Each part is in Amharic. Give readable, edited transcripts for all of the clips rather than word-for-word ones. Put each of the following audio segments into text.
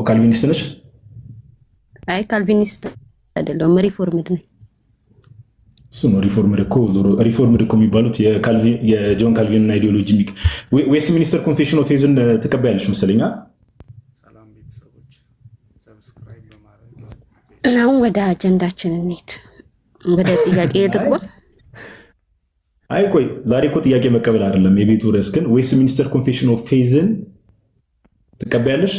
ካልቪኒስት ነሽ? አይ ካልቪኒስት አይደለም ሪፎርምድ ነኝ። እሱ ነው ሪፎርምድ እኮ ዞሮ ሪፎርምድ እኮ የሚባሉት የጆን ካልቪን እና አይዲዮሎጂ ዌስት ሚኒስተር ኮንፌሽን ኦፍ ፌዝን ትቀበያለሽ መሰለኝ። ሰላም ቤተሰቦች፣ ሰብስክራይብ በማድረግ አሁን ወደ አጀንዳችን እንሂድ። ወደ ጥያቄ ልግባ። አይ ቆይ ዛሬ እኮ ጥያቄ መቀበል አይደለም የቤቱ ርዕስ። ግን ዌስት ሚኒስተር ኮንፌሽን ኦፍ ፌዝን ትቀበያለሽ?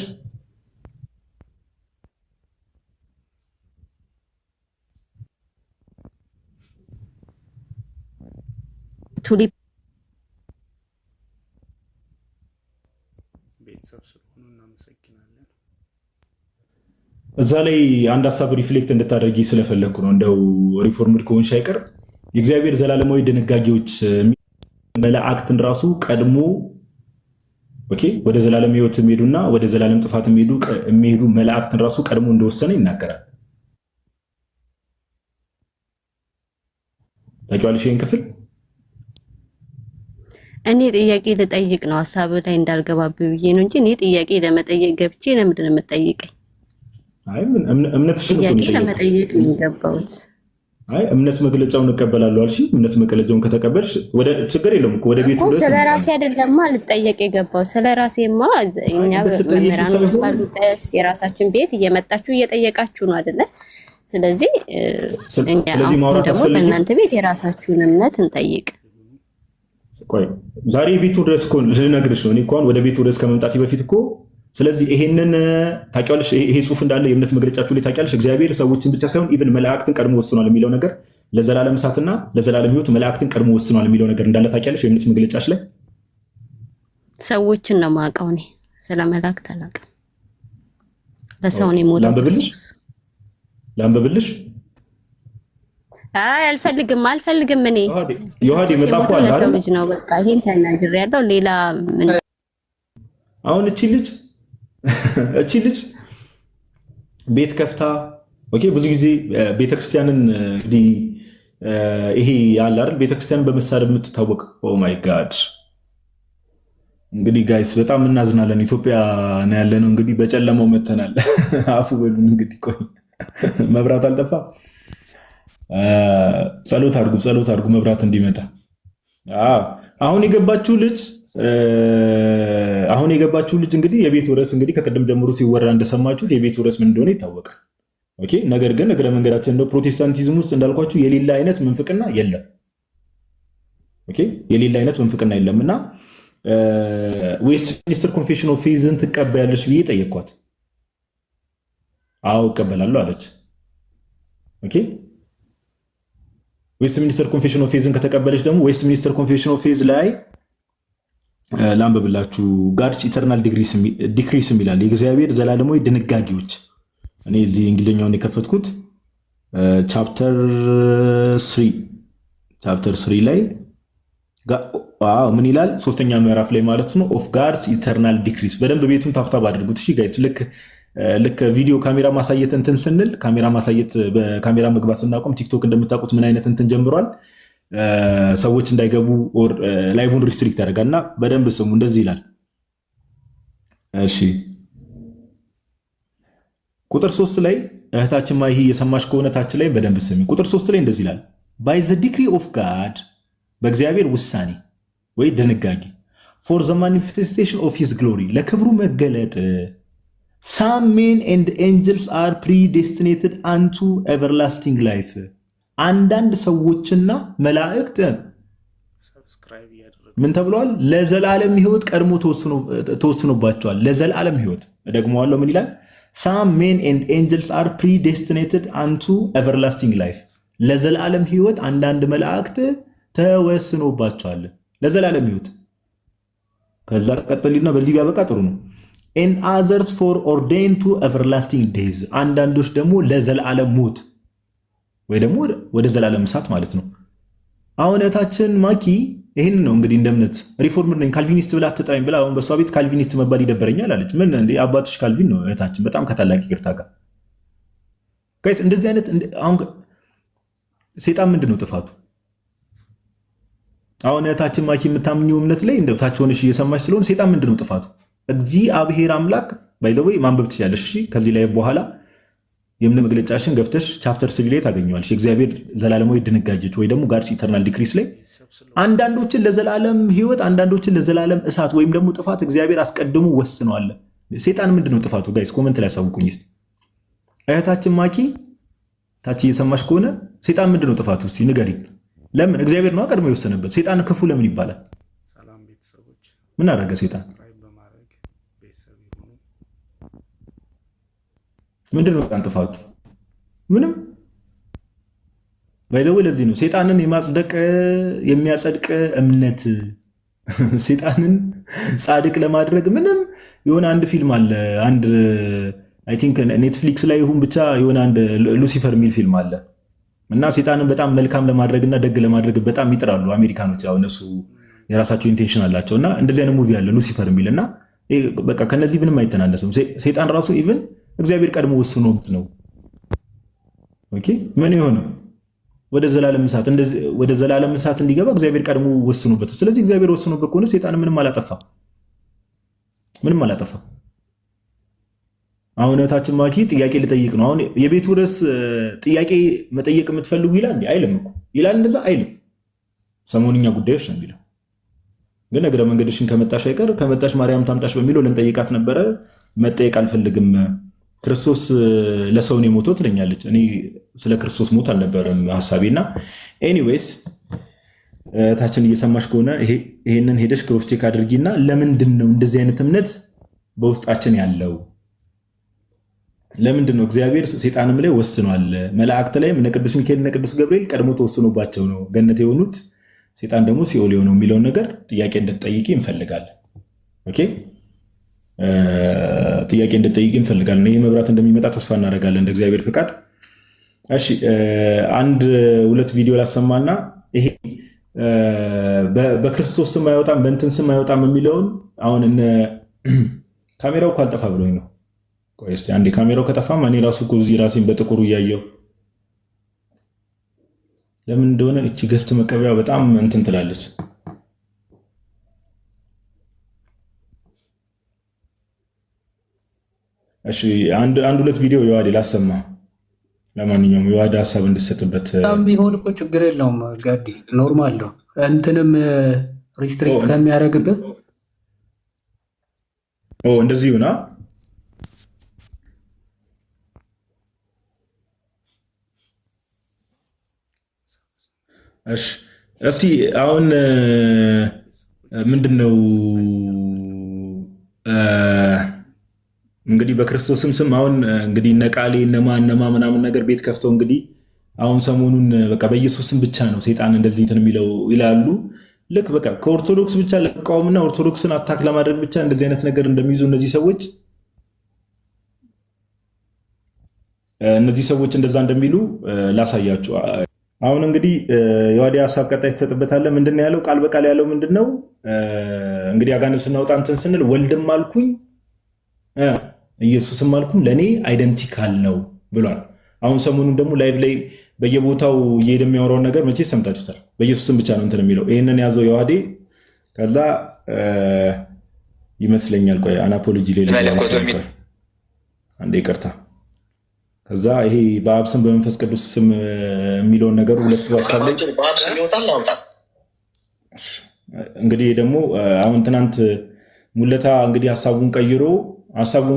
ቱሊፕ ቤተሰብ ስለሆኑ እናመሰግናለን። እዛ ላይ አንድ ሀሳብ ሪፍሌክት እንድታደርጊ ስለፈለግኩ ነው። እንደው ሪፎርምድ ከሆንሽ አይቀር የእግዚአብሔር ዘላለማዊ ድንጋጌዎች መላእክትን ራሱ ቀድሞ ወደ ዘላለም ሕይወት የሚሄዱና ወደ ዘላለም ጥፋት የሚሄዱ መላእክትን ራሱ ቀድሞ እንደወሰነ ይናገራል። ታውቂዋለሽ ይሄን ክፍል? እኔ ጥያቄ ልጠይቅ ነው ሀሳብ ላይ እንዳልገባብ ብዬ ነው እንጂ እኔ ጥያቄ ለመጠየቅ ገብቼ ለምንድን ነው የምጠይቀኝ? አይ እምነትሽን ጥያቄ ለመጠየቅ የሚገባውት አይ እምነት መግለጫውን እቀበላለሁ አልሽ። እምነት መግለጫውን ከተቀበልሽ ወደ ችግር የለውም እኮ ወደ ቤቱ ድረስ ስለራሴ አይደለማ ልጠየቅ የገባው ስለራሴማ። እኛ መምህራኖች ባሉበት የራሳችን ቤት እየመጣችሁ እየጠየቃችሁ ነው አይደለ? ስለዚህ እኛ ደግሞ በእናንተ ቤት የራሳችሁን እምነት እንጠይቅ። ቆይ ዛሬ ቤቱ ድረስ እኮ ልነግርሽ ነው። እኔ እንኳን ወደ ቤቱ ድረስ ከመምጣቴ በፊት እኮ ስለዚህ ይሄንን ታውቂዋለሽ። ይሄ ጽሑፍ እንዳለ የእምነት መግለጫችሁ ላይ ታውቂያለሽ። እግዚአብሔር ሰዎችን ብቻ ሳይሆን ኢቭን መላእክትን ቀድሞ ወስኗል የሚለው ነገር ለዘላለም እሳትና ለዘላለም ሕይወት መላእክትን ቀድሞ ወስኗል የሚለው ነገር እንዳለ ታውቂያለሽ የእምነት መግለጫሽ ላይ። ሰዎችን ነው የማውቀው እኔ ስለ መላእክት አላውቅም። ለሰው ነው የሞተው። ላንብብልሽ? አይ አልፈልግም እኔ ዮሐዴ መጽሐፉ አለ ለሰው ልጅ ነው በቃ ይሄን ተናግሬያለሁ። ሌላ ምን አሁን እቺ ልጅ ቤት ከፍታ ብዙ ጊዜ ቤተክርስቲያንን እንግዲህ ይሄ ያለ አይደል ቤተክርስቲያንን በመሳደብ የምትታወቅ ኦ ማይ ጋድ። እንግዲህ ጋይስ በጣም እናዝናለን። ኢትዮጵያ ነው ያለነው እንግዲህ በጨለማው መተናል። አፉ በሉን እንግዲህ። ቆይ መብራት አልጠፋ። ጸሎት አድርጉ መብራት እንዲመጣ። አሁን የገባችው ልጅ እንግዲህ የቤቱ ርዕስ እንግዲህ ከቀደም ጀምሮ ሲወራ እንደሰማችሁት የቤቱ ርዕስ ምን እንደሆነ ይታወቃል። ነገር ግን እግረ መንገዳችን እንደው ፕሮቴስታንቲዝም ውስጥ እንዳልኳችሁ የሌላ አይነት ምንፍቅና የለም። የሌላ አይነት ምንፍቅና የለም እና ዌስት ሚኒስተር ኮንፌሽን ኦፍ ፌዝን ትቀበያለሽ ብዬ ጠየቅኳት። አዎ እቀበላለሁ አለች። ዌስት ሚኒስተር ኮንፌሽን ኦፍ ፌዝን ከተቀበለች ደግሞ ዌስት ሚኒስተር ኮንፌሽን ኦፍ ፌዝ ላይ ላንብብላችሁ። ጋድስ ኢተርናል ዲክሪስ የሚላል የእግዚአብሔር ዘላለማዊ ድንጋጌዎች። እኔ እዚህ እንግሊዝኛውን የከፈትኩት ቻፕተር 3 ላይ ምን ይላል? ሶስተኛ ምዕራፍ ላይ ማለት ነው። ኦፍ ጋድስ ኢተርናል ዲክሪስ። በደንብ ቤቱን ታብታብ አድርጉት እሺ ጋይስ። ልክ ቪዲዮ ካሜራ ማሳየት እንትን ስንል ካሜራ ማሳየት በካሜራ መግባት ስናቆም ቲክቶክ እንደምታውቁት ምን አይነት እንትን ጀምሯል። ሰዎች እንዳይገቡ ላይቭን ሪስትሪክት ያደርጋል እና በደንብ ስሙ። እንደዚህ ይላል። እሺ ቁጥር 3 ላይ እህታችን ማይሂ የሰማሽ ከሆነ ታች ላይ በደንብ ስሚ። ቁጥር 3 ላይ እንደዚህ ይላል። ባይ ዘ ዲክሪ ኦፍ ጋድ በእግዚአብሔር ውሳኔ ወይ ድንጋጌ ፎር ዘ ማኒፌስቴሽን ኦፍ ሂዝ ግሎሪ ለክብሩ መገለጥ some men and angels are predestinated unto everlasting life አንዳንድ ሰዎችና መላእክት ምን ተብለዋል? ለዘላለም ሕይወት ቀድሞ ተወስኖባቸዋል። ለዘላለም ሕይወት ደግሞዋለሁ። ምን ይላል? some men and angels are predestinated unto everlasting life ለዘላለም ሕይወት አንዳንድ መላእክት ተወስኖባቸዋል ለዘላለም ሕይወት። ከዛ ቀጥልና በዚህ ቢያበቃ ጥሩ ነው። and others for ordained to everlasting days አንዳንዶች ደግሞ ለዘላለም ሞት ወይ ደግሞ ወደ ዘላለም እሳት ማለት ነው። አሁን እህታችን ማኪ ይሄን ነው እንግዲህ እንደምነት ሪፎርምድ ነኝ ካልቪኒስት ብላ አትጥራኝ ብላ አሁን በሷ ቤት ካልቪኒስት መባል ይደበረኛል አለች። ምን እንዴ አባትሽ ካልቪን ነው እህታችን፣ በጣም ከታላቅ ይቅርታ ጋር ጋይስ። እንደዚህ አይነት አሁን ሰይጣን ምንድነው ጥፋቱ? አሁን እህታችን ማኪ የምታምኚው እምነት ላይ እንደው ታች ሆነሽ እየሰማሽ ስለሆነ ሰይጣን ምንድነው ጥፋቱ? እግዚአብሔር አምላክ ባይ ዘ ወይ ማንበብ ትችላለሽ። እሺ ከዚህ ላይ በኋላ የእምነት መግለጫሽን ገብተሽ ቻፕተር 3 ላይ ታገኘዋለሽ። የእግዚአብሔር ዘላለማዊ ድንጋጌዎች ወይ ደግሞ ጋድስ ኢተርናል ዲክሪስ ላይ አንዳንዶችን ለዘላለም ህይወት፣ አንዳንዶችን ለዘላለም እሳት ወይም ደግሞ ጥፋት እግዚአብሔር አስቀድሞ ወስነዋል። ሴጣን ምንድነው ጥፋቱ? ጋይስ ኮመንት ላይ አሳውቁኝ እስቲ። እህታችን ማኪ ታች እየሰማሽ ከሆነ ሴጣን ምንድነው ጥፋቱ? እስቲ ንገሪኝ። ለምን እግዚአብሔር ነው ቀድሞ የወሰነበት? ሴጣን ክፉ ለምን ይባላል? ምን አደረገ ሴጣን? ምንድነው ጥፋቱ? ምንም። ባይዘው ለዚህ ነው ሴጣንን የማጽደቅ የሚያጸድቅ እምነት ሴጣንን ጻድቅ ለማድረግ ምንም የሆነ አንድ ፊልም አለ። አንድ አይ ቲንክ ኔትፍሊክስ ላይ ይሁን ብቻ የሆነ አንድ ሉሲፈር የሚል ፊልም አለ እና ሴጣንን በጣም መልካም ለማድረግና ደግ ለማድረግ በጣም ይጥራሉ አሜሪካኖች። ያው እነሱ የራሳቸው ኢንቴንሽን አላቸው እና እንደዚህ አይነት ሙቪ አለ ሉሲፈር የሚል እና በቃ ከነዚህ ምንም አይተናነስም። ሴጣን ራሱ ኢቭን እግዚአብሔር ቀድሞ ወስኖበት ነው። ኦኬ ምን ይሆነው ወደ ዘላለም እሳት እንዲገባ እግዚአብሔር ቀድሞ ወስኖበት። ስለዚህ እግዚአብሔር ወስኖበት ከሆነ ሴጣን ምንም አላጠፋም። አሁን እህታችን ማኪ ጥያቄ ልጠይቅ ነው። አሁን የቤቱ ርዕስ ጥያቄ መጠየቅ የምትፈልጉ ይላል እንዴ? አይልም እኮ ይላል። እንደዛ አይልም። ሰሞንኛ ጉዳዮች ነው የሚለው። ግን እግረ መንገድሽን ከመጣሽ አይቀር ከመጣሽ ማርያም ታምጣሽ በሚለው ልንጠይቃት ነበረ። መጠየቅ አልፈልግም። ክርስቶስ ለሰው ነው የሞተው ትለኛለች። እኔ ስለ ክርስቶስ ሞት አልነበረም ሐሳቤና ኤኒዌይስ እህታችን እየሰማሽ ከሆነ ይሄንን ሄደሽ ክሮስ ቼክ አድርጊና ለምንድን ነው እንደዚህ አይነት እምነት በውስጣችን ያለው? ለምንድን ነው እግዚአብሔር ሴጣንም ላይ ወስኗል? መላእክት ላይም እነ ቅዱስ ሚካኤል እነ ቅዱስ ገብርኤል ቀድሞ ተወስኖባቸው ነው ገነት የሆኑት፣ ሴጣን ደግሞ ሲኦል የሆነው የሚለውን ነገር ጥያቄ እንድትጠይቂ እንፈልጋለን። ኦኬ ጥያቄ እንድትጠይቂ እንፈልጋለን። ይህ መብራት እንደሚመጣ ተስፋ እናደርጋለን እንደ እግዚአብሔር ፍቃድ። እሺ አንድ ሁለት ቪዲዮ ላሰማና ይሄ በክርስቶስ ስም አይወጣም በእንትን ስም አይወጣም የሚለውን አሁን እነ ካሜራው እኮ አልጠፋ ብሎኝ ነው። ቆይ እስቲ አንዴ ካሜራው ከጠፋም እኔ ራሱ እኮ እዚህ ራሴን በጥቁሩ እያየው ለምን እንደሆነ እቺ ገስት መቀበያ በጣም እንትን ትላለች። እሺ አንድ ሁለት ቪዲዮ የዋዴ ላሰማ። ለማንኛውም የዋዴ ሀሳብ እንድሰጥበት ቢሆን እኮ ችግር የለውም ጋዲ ኖርማል ነው። እንትንም ሪስትሪክት ከሚያደርግብህ እንደዚህ ይሁና። እሺ እስቲ አሁን ምንድነው እንግዲህ በክርስቶስም ስም አሁን እንግዲህ ነቃሌ እነማ ምናምን ነገር ቤት ከፍተው እንግዲህ አሁን ሰሞኑን በቃ በኢየሱስ ስም ብቻ ነው ሰይጣን እንደዚህ እንትን የሚለው ይላሉ። ልክ በቃ ከኦርቶዶክስ ብቻ ለቃውምና ኦርቶዶክስን አታክ ለማድረግ ብቻ እንደዚህ አይነት ነገር እንደሚይዙ እነዚህ ሰዎች እንደዛ እንደሚሉ ላሳያችሁ። አሁን እንግዲህ የዋዲ ሀሳብ ቀጣይ ተሰጥበታለህ። ምንድነው ያለው? ቃል በቃል ያለው ምንድነው? እንግዲህ አጋንንት ስናወጣ እንትን ስንል ወልድም አልኩኝ ኢየሱስም አልኩም ለኔ አይደንቲካል ነው ብሏል። አሁን ሰሞኑን ደግሞ ላይቭ ላይ በየቦታው እየሄደ የሚያወራውን ነገር መቼ ሰምታችሁታል። በኢየሱስም ብቻ ነው እንትን የሚለው። ይሄንን ያዘው የዋዲ ከዛ ይመስለኛል ቆይ አናፖሎጂ ላይ አንዴ ይቅርታ። ከዛ ይሄ በአብ ስም በመንፈስ ቅዱስ ስም የሚለውን ነገር ሁለት ዋቻለ እንግዲህ ደግሞ አሁን ትናንት ሙለታ እንግዲህ ሀሳቡን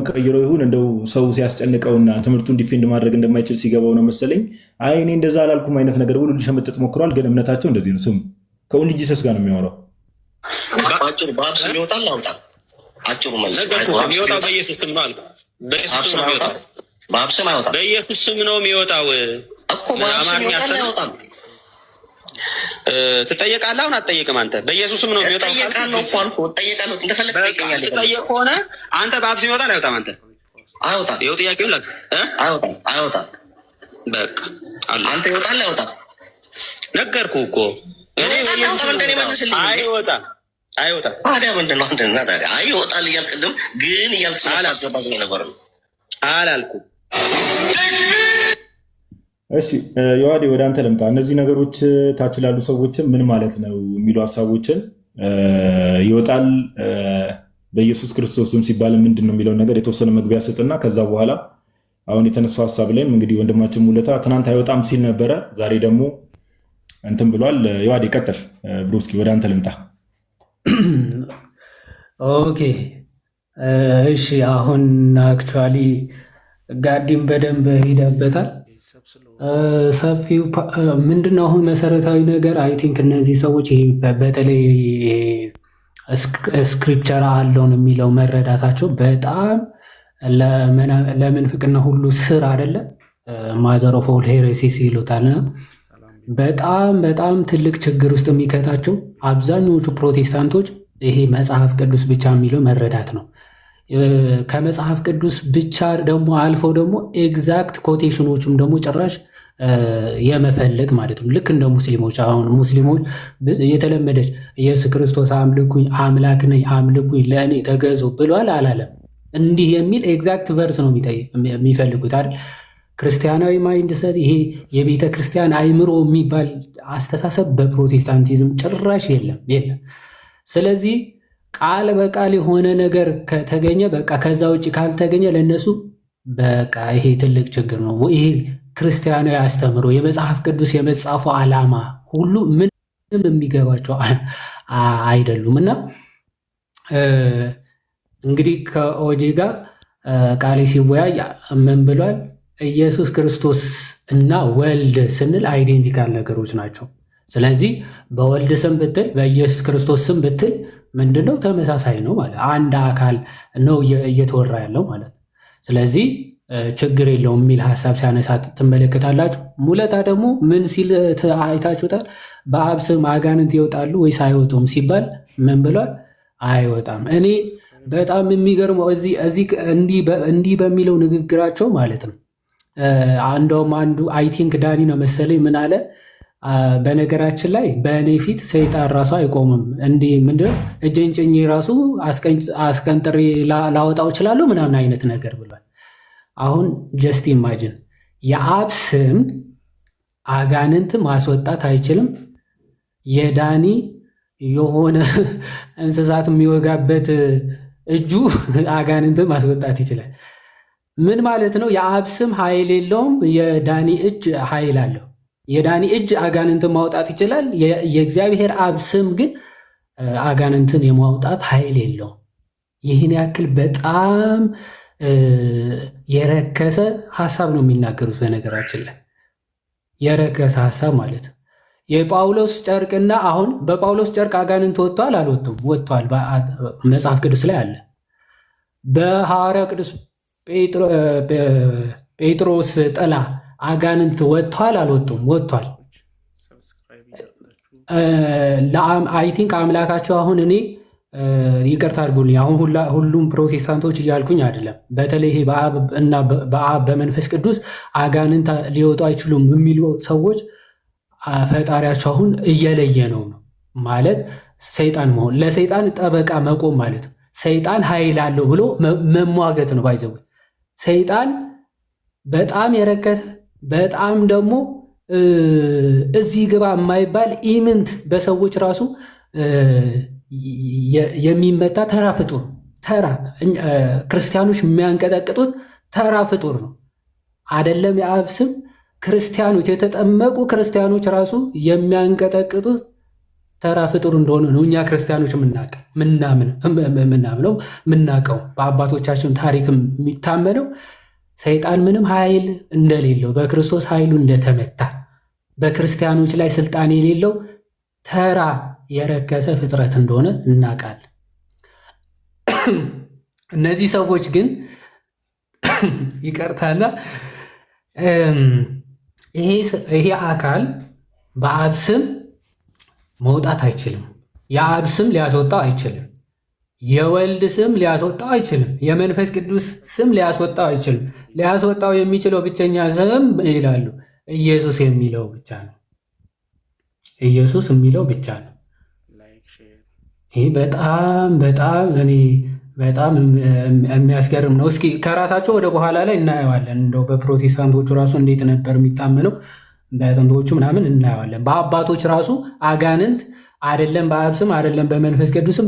ቀይሮ ይሁን እንደው ሰው ሲያስጨንቀውና ትምህርቱን ዲፌንድ ማድረግ እንደማይችል ሲገባው ነው መሰለኝ አይ እኔ እንደዛ አላልኩም አይነት ነገር ብሎ ሊሸመጥጥ ሞክሯል። ግን እምነታቸው እንደዚህ ነው። ስሙ ከኦንሊ ጂሰስ ጋር ነው የሚያወራው። አጭሩ በአብ ስም ይወጣል አውጣ አጭሩ መልስ የሚወጣው በኢየሱስ ስም ነው አልኩ። በኢየሱስ ስም ነው የሚወጣው። በአብ ስም አይወጣም። በኢየሱስ ስም ነው የሚወጣው እኮ በአብ ስም አይወጣም። ትጠየቃለህ። አሁን አትጠየቅም አንተ። በኢየሱስ ስም ነው የሚወጣው። እጠየቃለሁ እኮ አልኩህ። እጠየቃለሁ እንደፈለግ ትጠይቀኛለህ። ትጠየቅ ከሆነ አንተ በአብ ስም ይወጣል አይወጣም? አንተ አይወጣም። ይኸው ጥያቄው ላክ አይወጣም። በቃ አለ አንተ ይወጣል አይወጣም? ነገርኩህ እኮ አይወጣም። ታዲያ ምንድን ነው አንተና ታዲያ አይ ይወጣል እያልክ ቅድም ግን እያልክ ስላስገባኝ ነበር ነው አላልኩም። እሺ የዋዴ ወደ አንተ ልምጣ። እነዚህ ነገሮች ታች ላሉ ሰዎችም ምን ማለት ነው የሚሉ ሀሳቦችን ይወጣል በኢየሱስ ክርስቶስ ስም ሲባል ምንድን ነው የሚለው ነገር የተወሰነ መግቢያ ስጥና ከዛ በኋላ አሁን የተነሳው ሐሳብ ላይም እንግዲህ ወንድማችን ሙለታ ትናንት አይወጣም ሲል ነበረ። ዛሬ ደግሞ እንትን ብሏል። ይዋድ ይቀጥል። ብሩስኪ ወደ አንተ ልምጣ። ኦኬ እሺ። አሁን አክቹዋሊ ጋዲም በደንብ ሄደበታል። ሰፊው ምንድነው አሁን መሰረታዊ ነገር አይ ቲንክ እነዚህ ሰዎች በተለይ ስክሪፕቸር አለውን የሚለው መረዳታቸው በጣም ለምንፍቅና ሁሉ ስር አይደለ ማዘር ኦፍ ኦል ሄሬሲስ ይሉታል። በጣም በጣም ትልቅ ችግር ውስጥ የሚከታቸው አብዛኞቹ ፕሮቴስታንቶች ይሄ መጽሐፍ ቅዱስ ብቻ የሚለው መረዳት ነው። ከመጽሐፍ ቅዱስ ብቻ ደግሞ አልፈው ደግሞ ኤግዛክት ኮቴሽኖቹም ደግሞ ጭራሽ የመፈለግ ማለት ነው። ልክ እንደ ሙስሊሞች አሁን ሙስሊሞች የተለመደች ኢየሱስ ክርስቶስ አምልኩኝ አምላክ ነኝ አምልኩኝ ለእኔ ተገዙ ብሏል አላለም። እንዲህ የሚል ኤግዛክት ቨርስ ነው የሚፈልጉት አይደል? ክርስቲያናዊ ማይንድሰት ይሄ የቤተ ክርስቲያን አይምሮ የሚባል አስተሳሰብ በፕሮቴስታንቲዝም ጭራሽ የለም። ስለዚህ ቃል በቃል የሆነ ነገር ከተገኘ በቃ፣ ከዛ ውጭ ካልተገኘ ለነሱ በቃ ይሄ ትልቅ ችግር ነው። ይሄ ክርስቲያናዊ አስተምሮ የመጽሐፍ ቅዱስ የመጽሐፉ ዓላማ ሁሉ ምንም የሚገባቸው አይደሉም። እና እንግዲህ ከኦጄ ጋር ቃሌ ሲወያይ ምን ብሏል? ኢየሱስ ክርስቶስ እና ወልድ ስንል አይዴንቲካል ነገሮች ናቸው። ስለዚህ በወልድ ስም ብትል በኢየሱስ ክርስቶስ ስም ብትል ምንድነው? ተመሳሳይ ነው ማለት አንድ አካል ነው እየተወራ ያለው ማለት ነው። ስለዚህ ችግር የለውም የሚል ሀሳብ ሲያነሳ ትመለከታላችሁ። ሙለታ ደግሞ ምን ሲል አይታችሁታል? በአብ ስም አጋንንት ይወጣሉ ወይስ አይወጡም ሲባል ምን ብሏል? አይወጣም። እኔ በጣም የሚገርመው እንዲህ በሚለው ንግግራቸው ማለት ነው። እንደውም አንዱ አይ ቲንክ ዳኒ ነው መሰለኝ ምን አለ? በነገራችን ላይ በእኔ ፊት ሰይጣን ራሱ አይቆምም፣ እንዲህ ምንድነው እጄን ጭኜ ራሱ አስቀንጥሬ ላወጣው እችላለሁ ምናምን አይነት ነገር ብሏል። አሁን ጀስት ኢማጂን የአብ ስም አጋንንት ማስወጣት አይችልም። የዳኒ የሆነ እንስሳት የሚወጋበት እጁ አጋንንት ማስወጣት ይችላል። ምን ማለት ነው? የአብ ስም ኃይል የለውም፣ የዳኒ እጅ ኃይል አለው። የዳኒ እጅ አጋንንትን ማውጣት ይችላል። የእግዚአብሔር አብ ስም ግን አጋንንትን የማውጣት ኃይል የለውም። ይህን ያክል በጣም የረከሰ ሀሳብ ነው የሚናገሩት። በነገራችን ላይ የረከሰ ሀሳብ ማለት ነው። የጳውሎስ ጨርቅና አሁን በጳውሎስ ጨርቅ አጋንንት ወጥቷል አልወጡም? ወጥቷል። መጽሐፍ ቅዱስ ላይ አለ። በሐዋርያው ቅዱስ ጴጥሮስ ጥላ አጋንንት ወጥቷል አልወጡም? ወጥቷል። አይ ቲንክ አምላካቸው አሁን እኔ ይቅርታ አድርጉልኝ፣ አሁን ሁሉም ፕሮቴስታንቶች እያልኩኝ አይደለም። በተለይ ይሄ በአብ በመንፈስ ቅዱስ አጋንንት ሊወጡ አይችሉም የሚሉ ሰዎች ፈጣሪያቸው አሁን እየለየ ነው ማለት ሰይጣን መሆን ለሰይጣን ጠበቃ መቆም ማለት ነው። ሰይጣን ኃይል አለው ብሎ መሟገት ነው። ባይዘው ሰይጣን በጣም የረከሰ በጣም ደግሞ እዚህ ግባ የማይባል ኢምንት በሰዎች ራሱ የሚመታ ተራ ፍጡር፣ ተራ ክርስቲያኖች የሚያንቀጠቅጡት ተራ ፍጡር ነው። አይደለም የአብ ስም ክርስቲያኖች የተጠመቁ ክርስቲያኖች ራሱ የሚያንቀጠቅጡት ተራ ፍጡር እንደሆነ ነው እኛ ክርስቲያኖች ምናውቀው በአባቶቻችን ታሪክም የሚታመነው ሰይጣን ምንም ኃይል እንደሌለው በክርስቶስ ኃይሉ እንደተመታ በክርስቲያኖች ላይ ስልጣን የሌለው ተራ የረከሰ ፍጥረት እንደሆነ እናውቃለን። እነዚህ ሰዎች ግን ይቀርታና ይሄ አካል በአብ ስም መውጣት አይችልም። የአብ ስም ሊያስወጣው አይችልም። የወልድ ስም ሊያስወጣው አይችልም። የመንፈስ ቅዱስ ስም ሊያስወጣው አይችልም። ሊያስወጣው የሚችለው ብቸኛ ስም ይላሉ ኢየሱስ የሚለው ብቻ ነው። ኢየሱስ የሚለው ብቻ ነው። ይህ በጣም በጣም እኔ በጣም የሚያስገርም ነው። እስኪ ከራሳቸው ወደ በኋላ ላይ እናየዋለን። እንደው በፕሮቴስታንቶቹ ራሱ እንዴት ነበር የሚታመነው በጥንቶቹ ምናምን እናየዋለን። በአባቶች ራሱ አጋንንት አይደለም በአብ ስም አይደለም በመንፈስ ቅዱስም